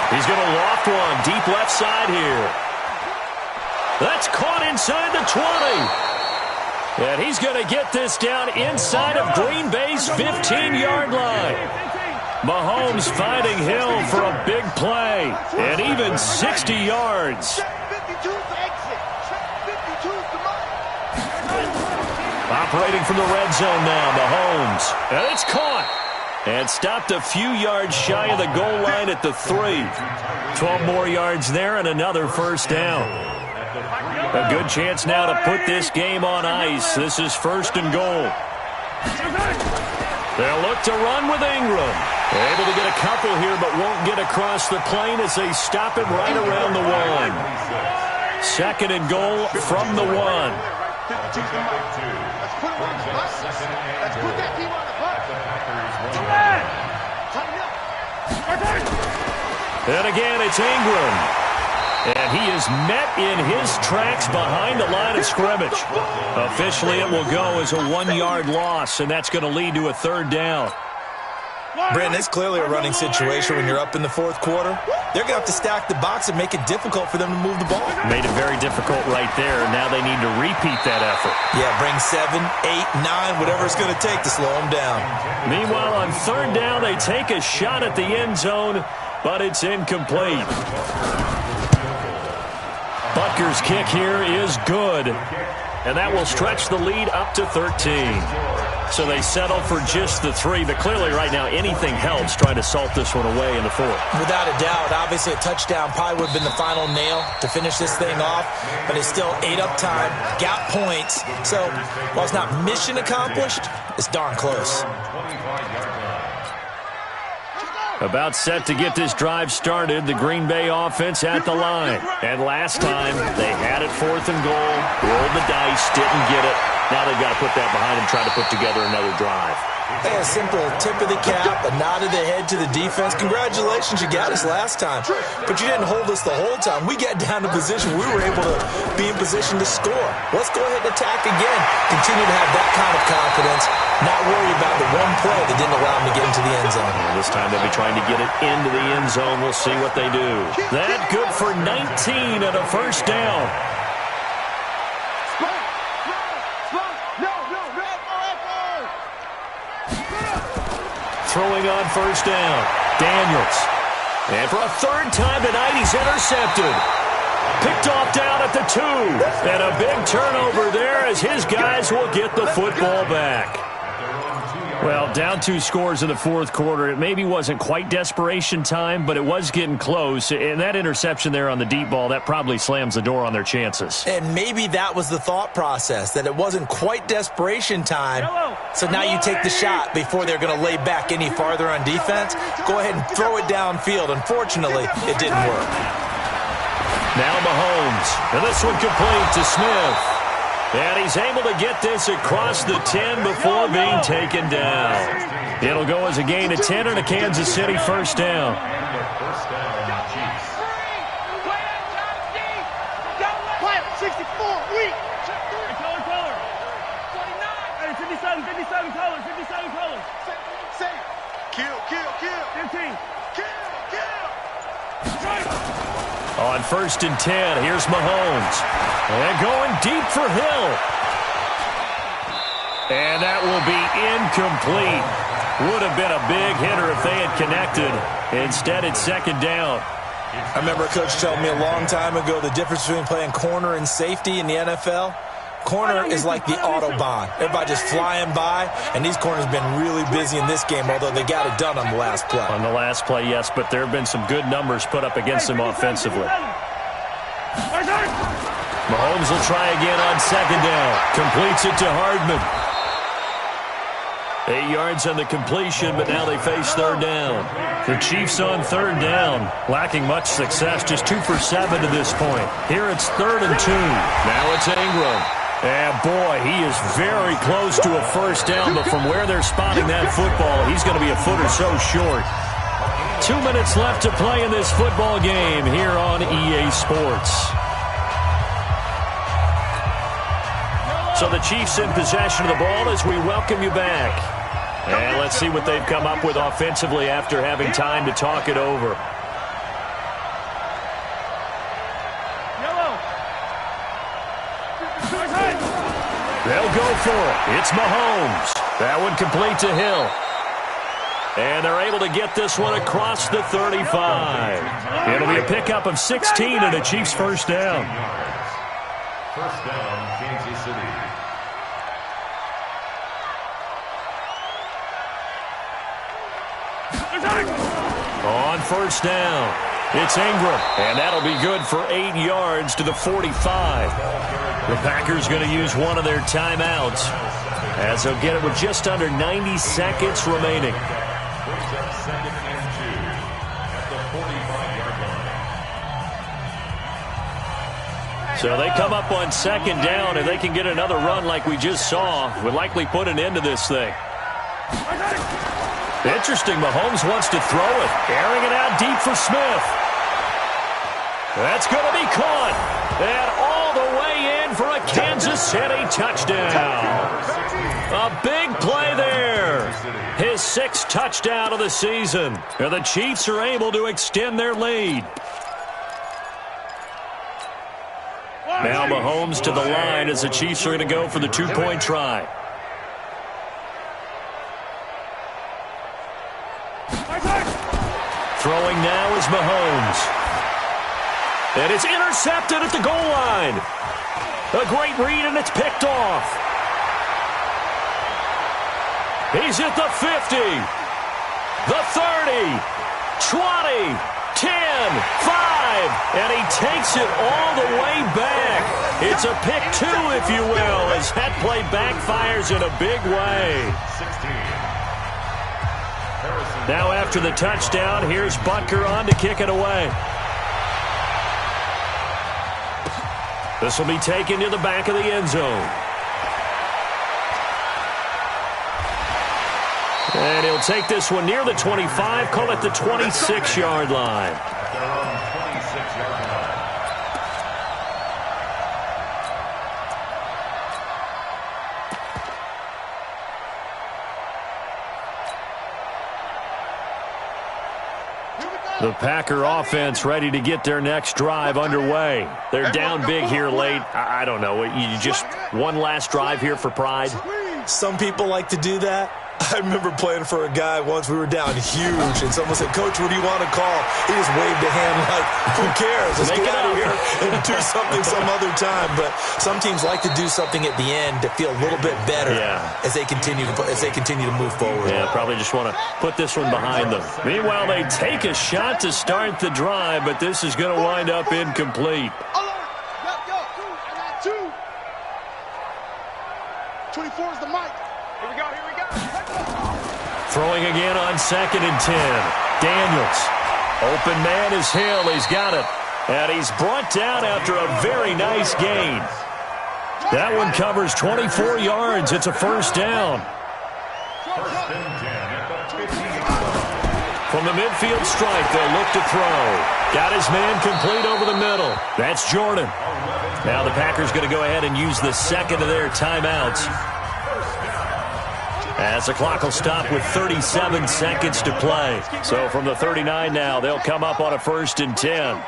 He's going to loft one deep left side here. That's caught inside the 20. And he's going to get this down inside of Green Bay's 15-yard line. Mahomes finding Hill for a big play. And even 60 yards. Operating from the red zone now, Mahomes. And it's caught. And stopped a few yards shy of the goal line at the 3. 12 more yards there and another first down. A good chance now to put this game on ice. This is 1st and goal. They'll look to run with Ingram. Able to get a couple here, but won't get across the plane as they stop him right around the 1. 2nd and goal from the 1. Let's put him on the bus. Let's put that team on the bus. And again, it's Ingram. And he is met in his tracks behind the line of scrimmage. Officially, it will go as a 1-yard loss, and that's going to lead to a 3rd down. Brandon, it's clearly a running situation when you're up in the 4th quarter. They're going to have to stack the box and make it difficult for them to move the ball. Made it very difficult right there. Now they need to repeat that effort. Yeah, bring 7, 8, 9, whatever it's going to take to slow them down. Meanwhile, on 3rd down, they take a shot at the end zone, but it's incomplete. Butker's kick here is good, and that will stretch the lead up to 13. So they settle for just the 3, but clearly right now anything helps trying to salt this one away in the 4th. Without a doubt, obviously a touchdown probably would have been the final nail to finish this thing off, but it's still 8 up time, got points. So while it's not mission accomplished, it's darn close. About set to get this drive started, the Green Bay offense at the line. And last time, they had it 4th and goal, rolled the dice, didn't get it. Now they've got to put that behind them, try to put together another drive. Hey, a simple tip of the cap, a nod of the head to the defense. Congratulations, you got us last time. But you didn't hold us the whole time. We got down to position. We were able to be in position to score. Let's go ahead and attack again. Continue to have that kind of confidence. Not worry about the one play that didn't allow them to get into the end zone. And this time they'll be trying to get it into the end zone. We'll see what they do. That good for 19 and a first down. Throwing on first down, Daniels. And for a 3rd time tonight, he's intercepted. Picked off down at the 2. And a big turnover there as his guys will get the football back. Well, down 2 scores in the 4th quarter. It maybe wasn't quite desperation time, but it was getting close. And that interception there on the deep ball, that probably slams the door on their chances. And maybe that was the thought process, that it wasn't quite desperation time. So now you take the shot before they're going to lay back any farther on defense. Go ahead and throw it downfield. Unfortunately, it didn't work. Now Mahomes. And this one complete to Smith. And he's able to get this across the 10 before being taken down. It'll go as a gain of 10 and a Kansas City first down. On 1st and 10, here's Mahomes. And going deep for Hill. And that will be incomplete. Would have been a big hitter if they had connected. Instead, it's 2nd down. I remember a coach telling me a long time ago the difference between playing corner and safety in the NFL. Corner is like the Autobahn. Everybody just flying by, and these corners have been really busy in this game, although they got it done on the last play. On the last play, yes, but there have been some good numbers put up against them offensively. Mahomes will try again on 2nd down. Completes it to Hardman. 8 yards on the completion, but now they face 3rd down. The Chiefs on 3rd down, lacking much success, just 2 for 7 to this point. Here it's 3rd and 2. Now it's Ingram. And boy, he is very close to a first down, but from where they're spotting that football, he's going to be a foot or so short. 2 minutes left to play in this football game here on EA Sports. So the Chiefs in possession of the ball as we welcome you back. And let's see what they've come up with offensively after having time to talk it over. They'll go for it. It's Mahomes. That one complete to Hill. And they're able to get this one across the 35. It'll be a pickup of 16 and a Chiefs first down. First down, Kansas City. On first down, it's Ingram, and that'll be good for 8 yards to the 45. The Packers going to use one of their timeouts, as they'll get it with just under 90 seconds remaining. Second and 2 at the 45-yard line. So they come up on second down, and they can get another run like we just saw. Would likely put an end to this thing. Interesting, Mahomes wants to throw it. Airing it out deep for Smith. That's going to be caught. And all the way in for a Kansas City touchdown. A big play there. His 6th touchdown of the season. And the Chiefs are able to extend their lead. Now Mahomes to the line as the Chiefs are going to go for the 2-point try. Throwing now is Mahomes. And it's intercepted at the goal line. A great read, and it's picked off. He's at the 50, the 30, 20, 10, 5, and he takes it all the way back. It's a pick 2, if you will, as that play backfires in a big way. Now after the touchdown, here's Butker on to kick it away. This will be taken to the back of the end zone. And he'll take this one near the 25, call it the 26-yard line. They're on 26-yard line. The Packer offense ready to get their next drive underway. They're down big here late. I don't know. You just one last drive here for pride? Some people like to do that. I remember playing for a guy once. We were down huge, and someone said, "Coach, what do you want to call?" He just waved a hand like, "Who cares? Let's get out of here and do something some other time." But some teams like to do something at the end to feel a little bit better as they continue to move forward. Yeah, probably just want to put this one behind them. Meanwhile, they take a shot to start the drive, but this is going to wind up incomplete. 24 is the mic. Here we go. Throwing again on 2nd and 10. Daniels. Open man is Hill. He's got it. And he's brought down after a very nice gain. That one covers 24 yards. It's a first down. First and 10 at the 15. From the midfield stripe, they'll look to throw. Got his man complete over the middle. That's Jordan. Now the Packers going to go ahead and use the second of their timeouts, as the clock will stop with 37 seconds to play. So from the 39 now, they'll come up on a 1st and 10.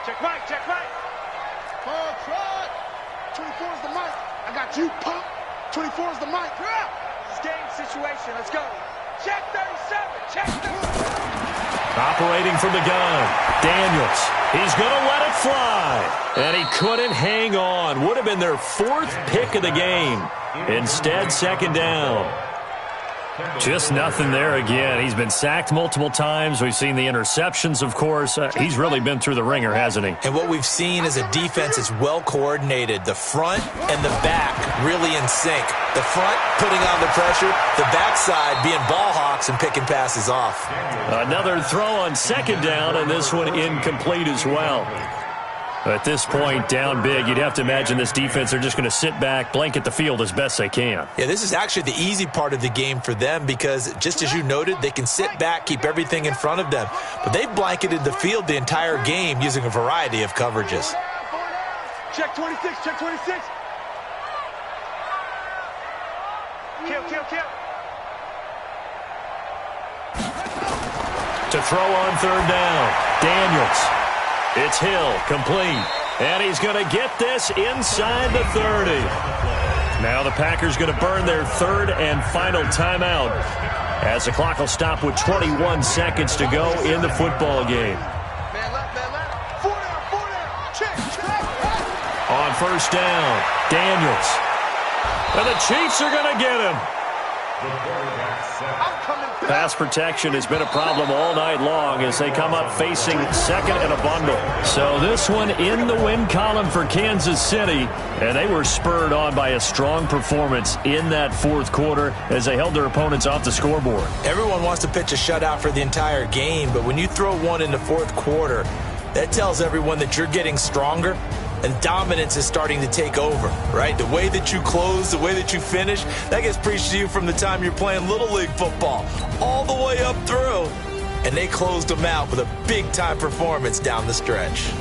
Check mic. Check mic. 24 is the mic. I got you, pump. 24 is the mic. This is game situation. Let's go. Check 37. Check 37. Operating from the gun, Daniels. He's going to let it fly. And he couldn't hang on. Would have been their 4th pick of the game. Instead, 2nd down. Just nothing there again. He's been sacked multiple times. We've seen the interceptions, of course. He's really been through the ringer, hasn't he? And what we've seen is a defense that's well coordinated. The front and the back really in sync. The front putting on the pressure, the backside being ball hawks and picking passes off. Another throw on 2nd down, and this one incomplete as well. At this point, down big, you'd have to imagine this defense are just going to sit back, blanket the field as best they can. Yeah, this is actually the easy part of the game for them because, just as you noted, they can sit back, keep everything in front of them. But they've blanketed the field the entire game using a variety of coverages. Check 26. Check 26. Kill. To throw on 3rd down, Daniels. It's Hill, complete. And he's going to get this inside the 30. Now the Packers going to burn their 3rd and final timeout, as the clock will stop with 21 seconds to go in the football game. Man left. 4 down. Check. On 1st down, Daniels. And the Chiefs are going to get him. The quarterback set. I'm coming back. Pass protection has been a problem all night long as they come up facing second in a bundle. So this one in the win column for Kansas City, and they were spurred on by a strong performance in that fourth quarter as they held their opponents off the scoreboard. Everyone wants to pitch a shutout for the entire game, but when you throw one in the fourth quarter, that tells everyone that you're getting stronger and dominance is starting to take over, right? The way that you close, the way that you finish, that gets preached to you from the time you're playing Little League football all the way up through. And they closed them out with a big-time performance down the stretch.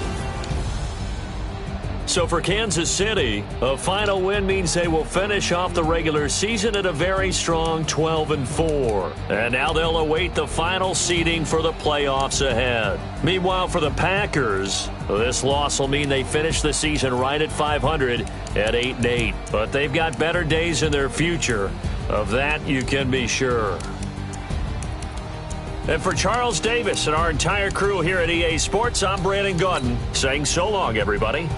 So for Kansas City, a final win means they will finish off the regular season at a very strong 12-4. And now they'll await the final seeding for the playoffs ahead. Meanwhile, for the Packers, this loss will mean they finish the season right at 500 at 8-8. But they've got better days in their future. Of that, you can be sure. And for Charles Davis and our entire crew here at EA Sports, I'm Brandon Gaudin saying so long, everybody.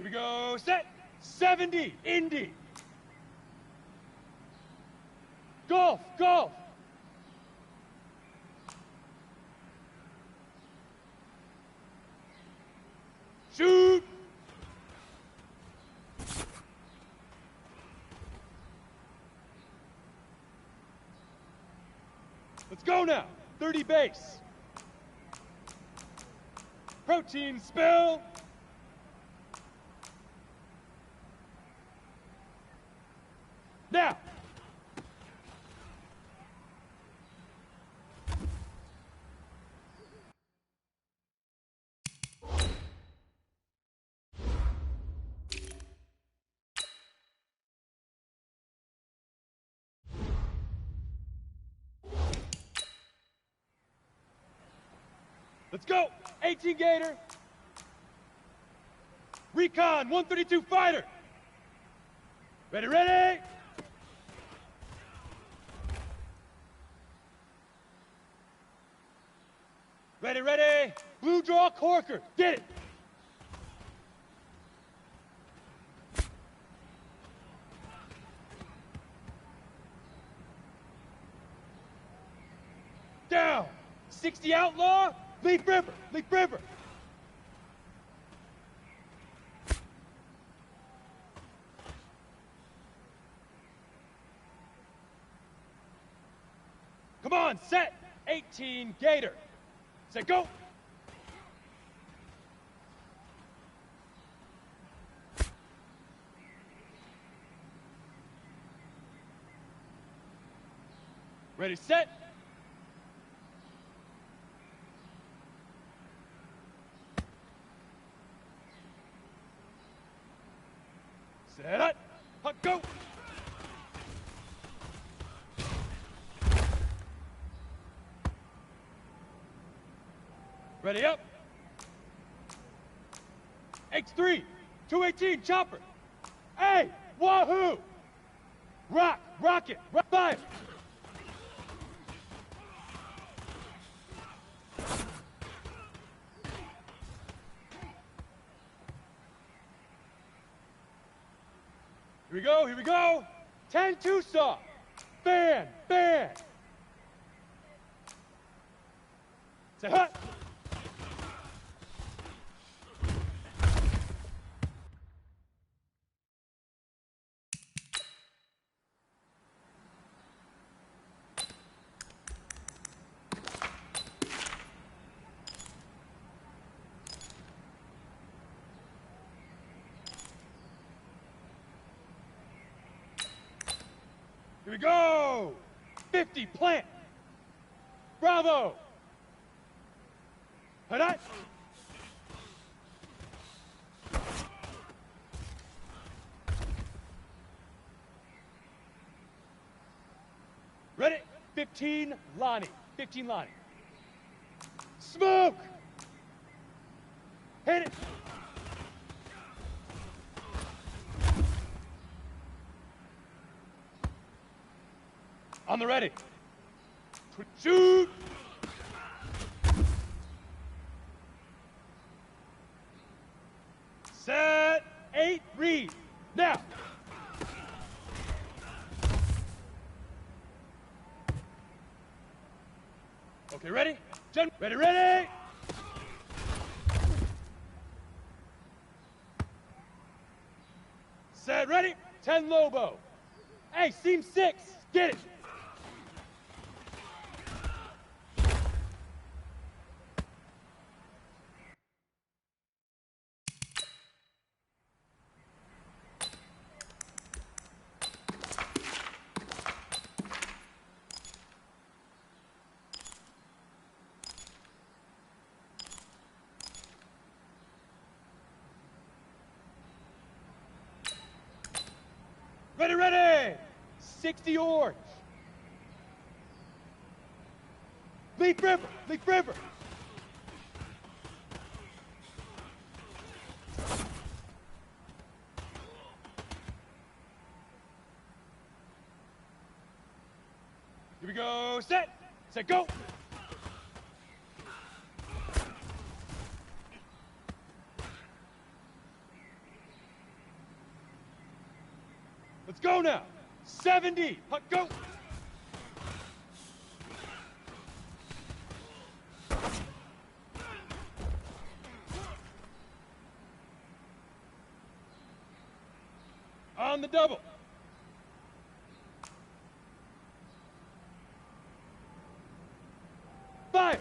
we go, set, 70, Indy. Golf, golf. Shoot. Let's go now, 30 base. Protein spill. Now. Let's go, 18 Gator. Recon, 132 fighter. Ready, ready. Ready, ready. Blue draw corker, get it. Down, 60 outlaw. Leaf River! Leaf River! Come on, set! 18 Gator! Set, go! Ready, set! Set up, hut, go! Ready up. X3, 218, chopper. Hey, wahoo! Rock, rocket, fire! Here we go. 10-2 saw. Fan, fan. Say hut. Here we go! 50, plant! Bravo! Hut! Ready? 15, Lonnie. 15, Lonnie. Smoke! Hit it! On the ready. Shoot! Set, 8, read. Now. Okay, ready? Ready, ready! Set, ready? 10 Lobo. Hey, seam 6. Get it. Ready, ready! 60 orange. Leaf River, Leaf River. Here we go, set, go. go now. 70. Puck, go. On the double. Fire.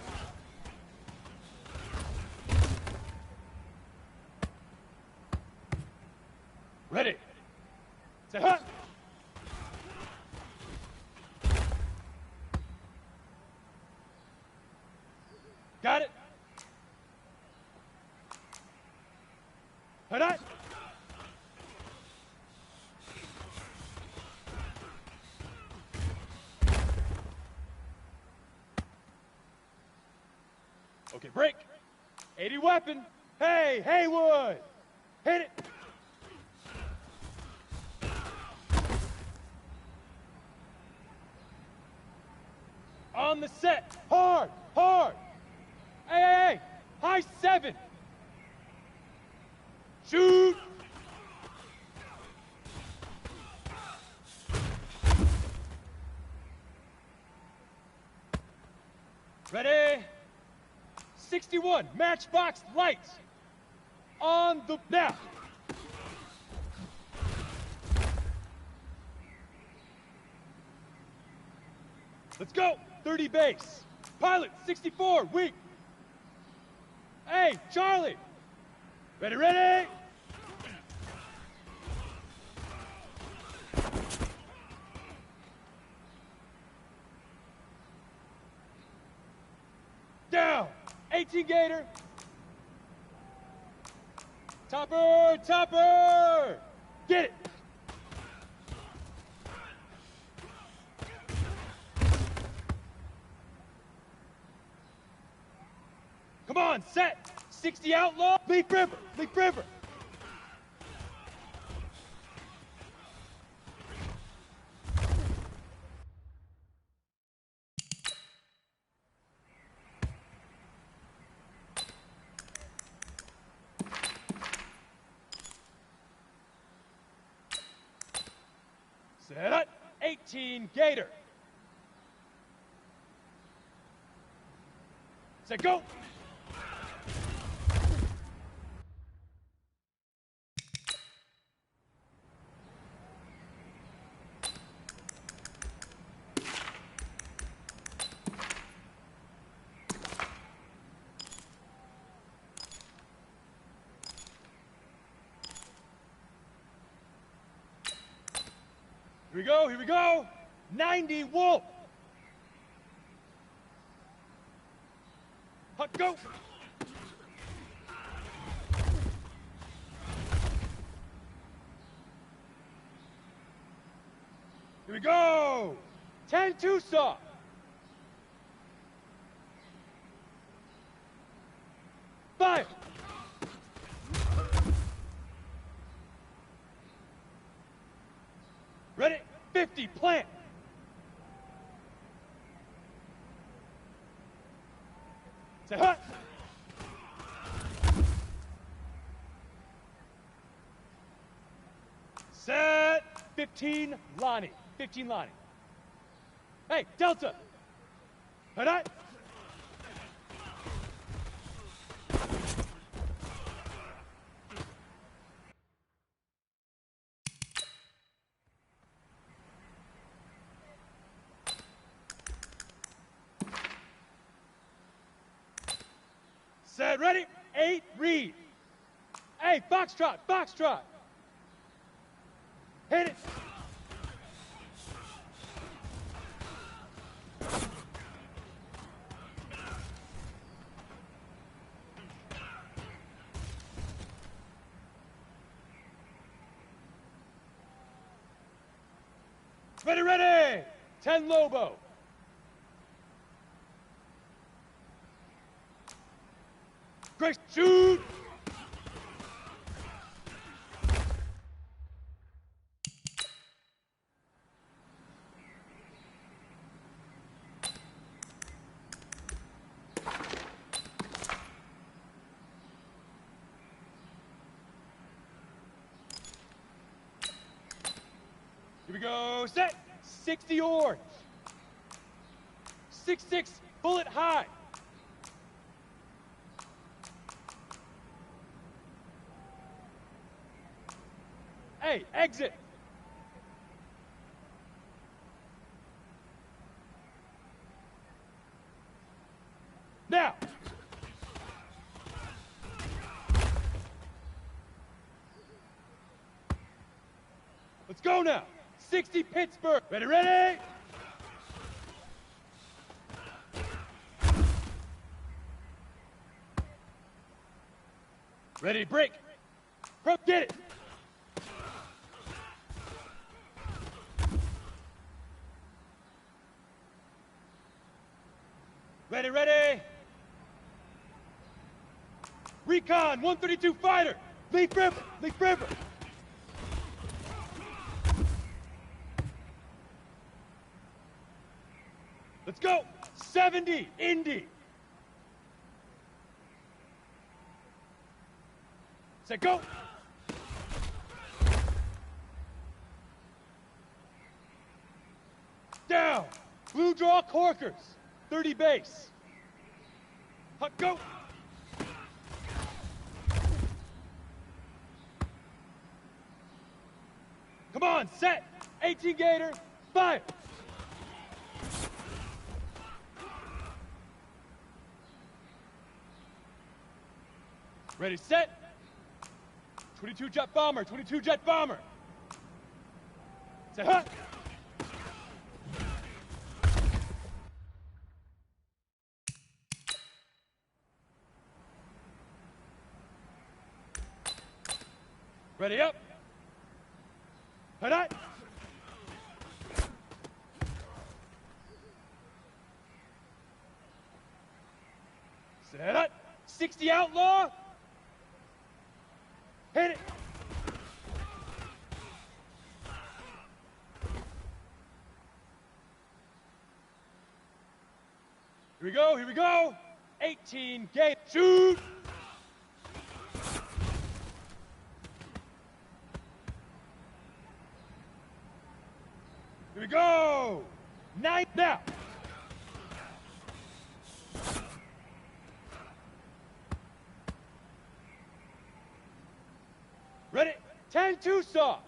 Ready. Say hut. Got it. Hut up. Okay, break. 80 weapon. Hey, Haywood. Hit it. On the set. Hard, hard. Hey. High 7. Shoot. Ready. 61, matchbox lights. On the now. Let's go. 30 base. Pilot, 64, weak. Hey, Charlie. Ready, ready. Down. 18 Gator. Topper, topper. Get it. Come on, set. 60 outlaw. Leap river, leap river. Set. 18 Gator. Set, go. Here we go, here we go. 90 Wolf. Hut, go. Here we go. 10 Tucson. Fire. Ready? 50, plant. Say hut. Set. 15, Lonnie. 15, Lonnie. Hey, Delta. Hut up. Set, ready? 8, read. Hey, foxtrot, foxtrot. Hit it. Ready, ready. 10 Lobo. Great, shoot. go, set. 60 orange. 6-6, bullet high. Hey, exit. Now. Let's go now. 60 Pittsburgh. Ready, ready? Ready, break. Pro, get it. Ready, ready. Recon, 132 fighter. Leaf River, Leaf River. Let's go. 70, Indy. Set, go. Down. Blue draw corkers. 30 base. Huck, go. Come on, set. 18 Gator, fire. Ready, set. 22 jet bomber, 22 jet bomber. Set, huck. Ready up. Head up. Set up. 60 outlaw. Hit it. Here we go, here we go. 18 gate, shoot. Here we go. 9 now. Ready? 10-2 saw.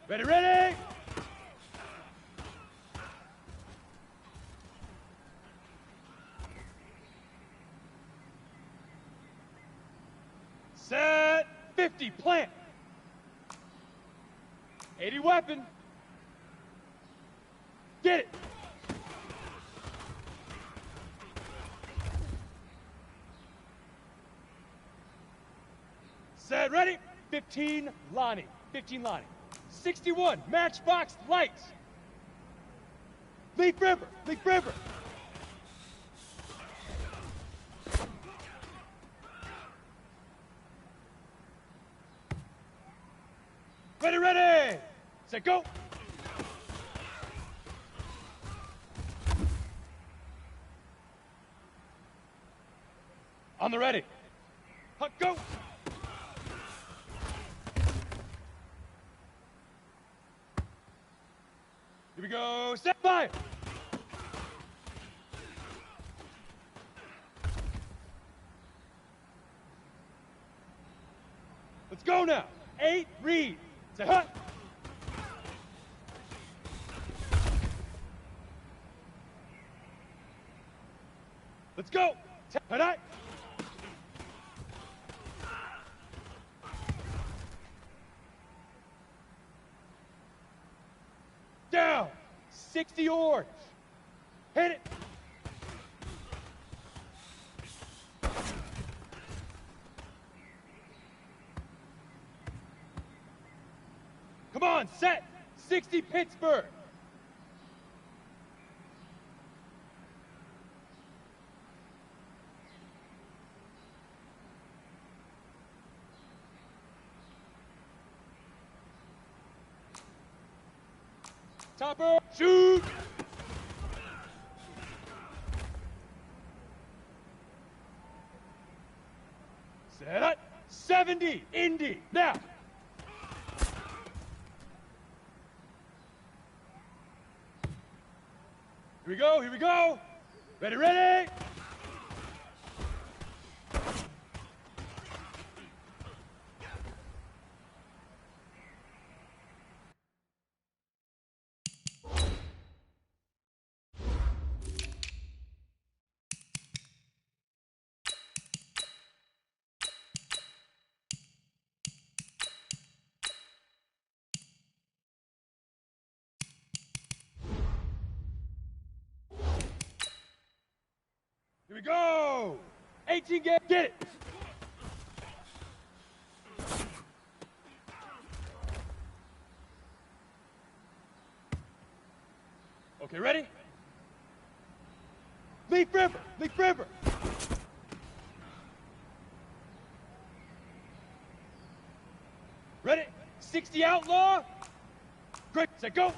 Ready, ready. Set. 50, plant. 80 weapon. Get it. Set, ready. 15, Lonnie. 15, Lonnie. 61, matchbox lights. Leaf River, Leaf River. Ready, ready. Set, go. On the ready. Huck, go. Here we go. Set, fire. Let's go now. 8, read. Say, hut. Let's go. Hut. Down. 60 orange. Hit it. Come on, set. 60 Pittsburgh. Topper, shoot! Set up. 70, Indy, now. Here we go, here we go. Ready, ready. Here we go! 18 get it! Okay, ready? Leaf River! Leaf River! Ready? 60 outlaw! Great, set, go!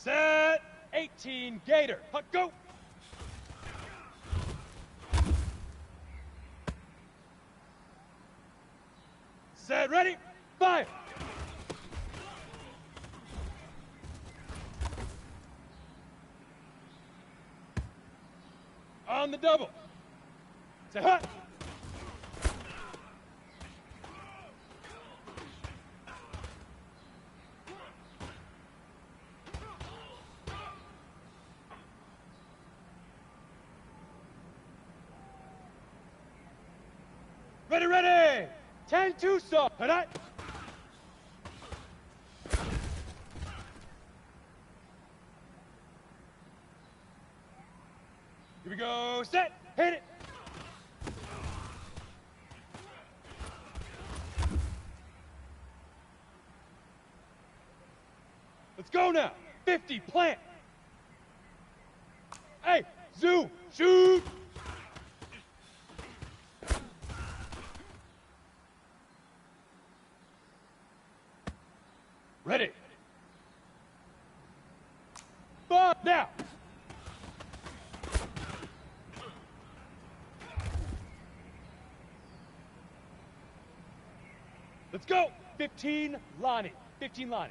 Set, 18 Gator, hut, go! Set, ready, fire! On the double. Set, hut! Ready, ready! 10-2 saw. Hut! Here we go. Set. Hit it. Let's go now. 50. Plant. Hey, zoom. Shoot. Ready. Fire now. Let's go. 15 Lonnie. 15 Lonnie.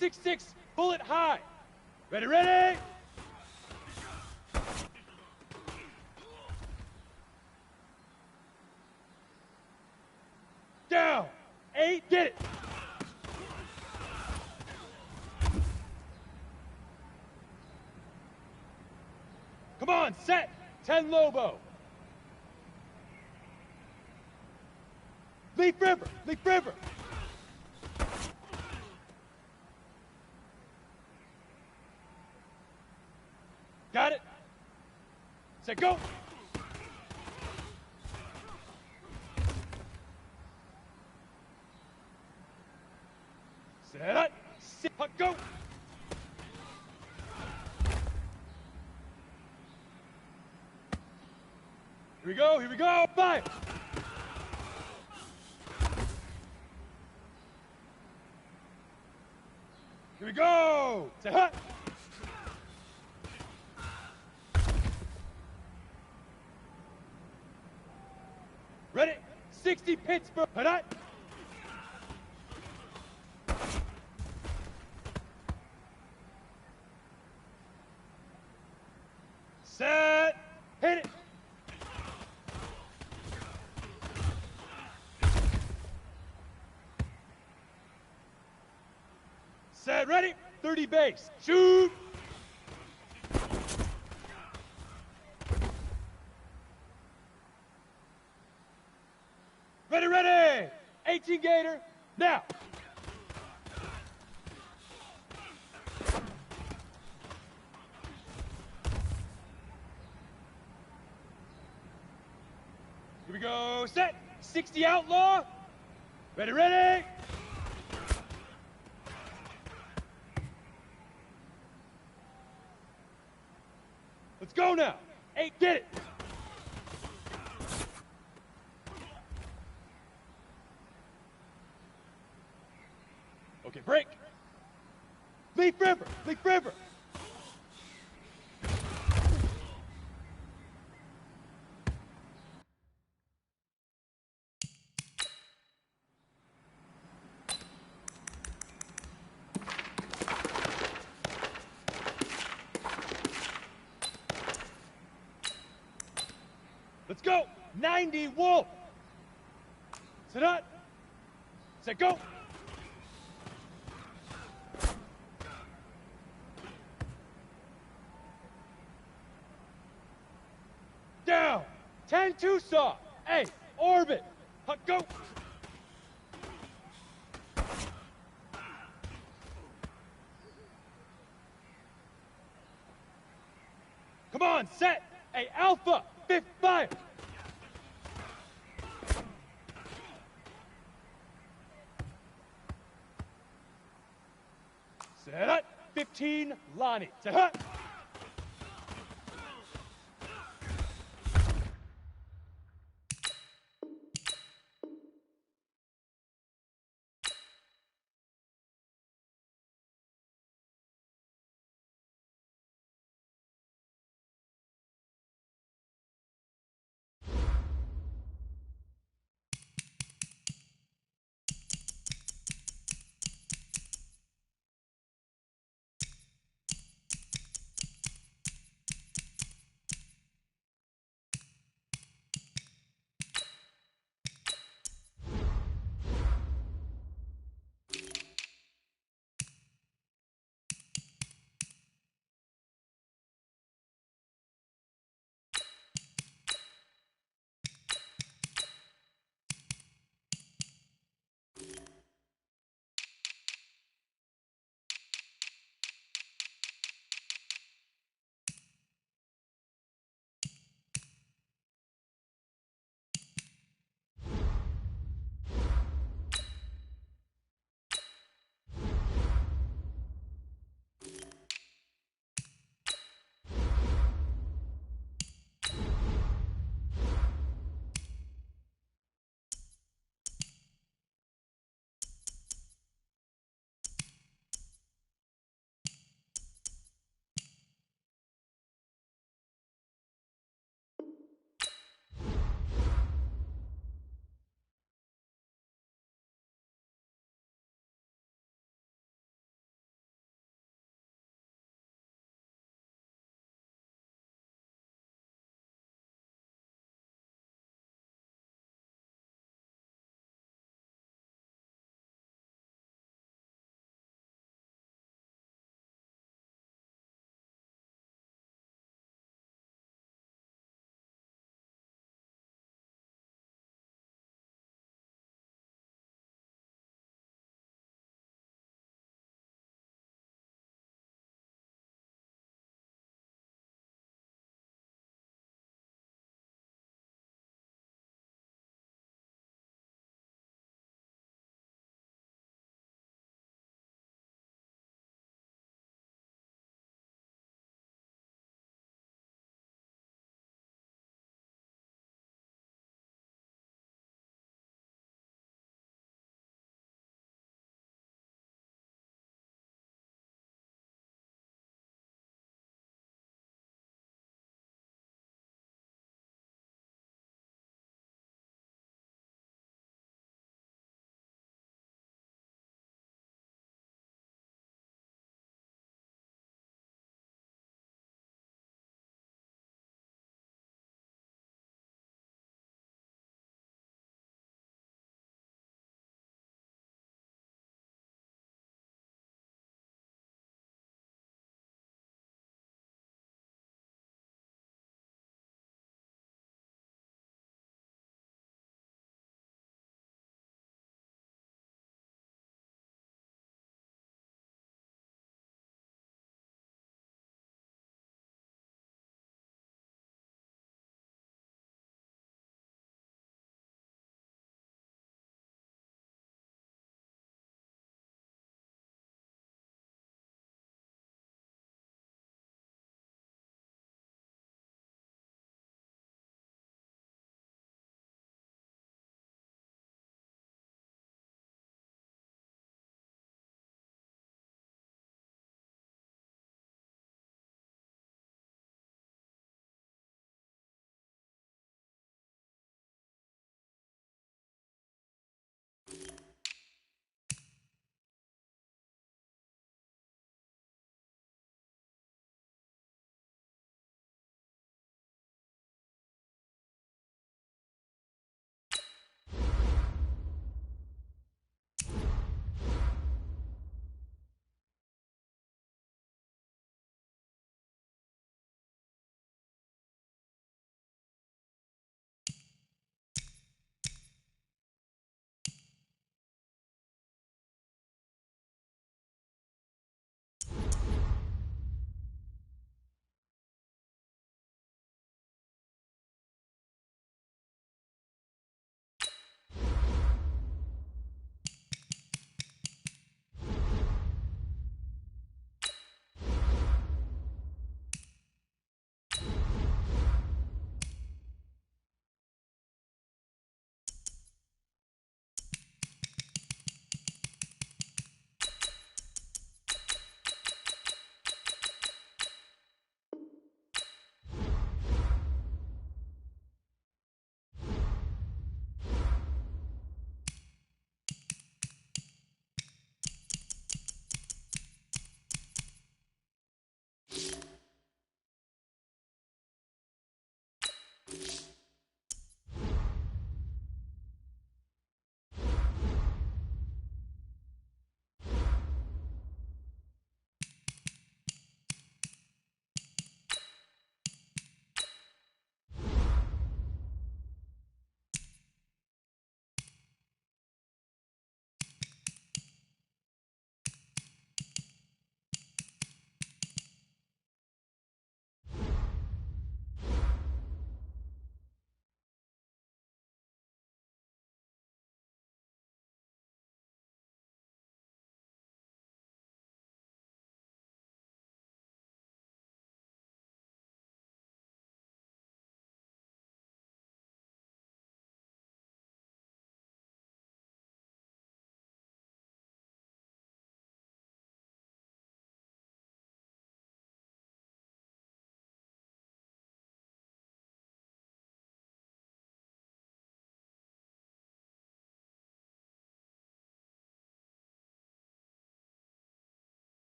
6-6, bullet high. Ready, ready. Down. 8, get it. Come on, set. 10 Lobo. Leaf River, Leaf River. Got it. Set, go. Set, sit, go. Here we go, fire. Here we go. Say hut. Ready? 60 Pittsburgh. Hut. Set. Hit it. Set, ready, 30 base, shoot! Ready, ready! 18 Gator, now! Here we go, set! 60 Outlaw! Ready, ready! Let's go now. 8, get it. Okay, break. Leaf River, Leaf River. Let's go! 90 Wolf! Sit up! Set, go! Down! 10 Tucson! Hey, orbit! Hut, go! Come on, set! Hey, Alpha! 5th fire! Set up! 15 Lonnie. Set up!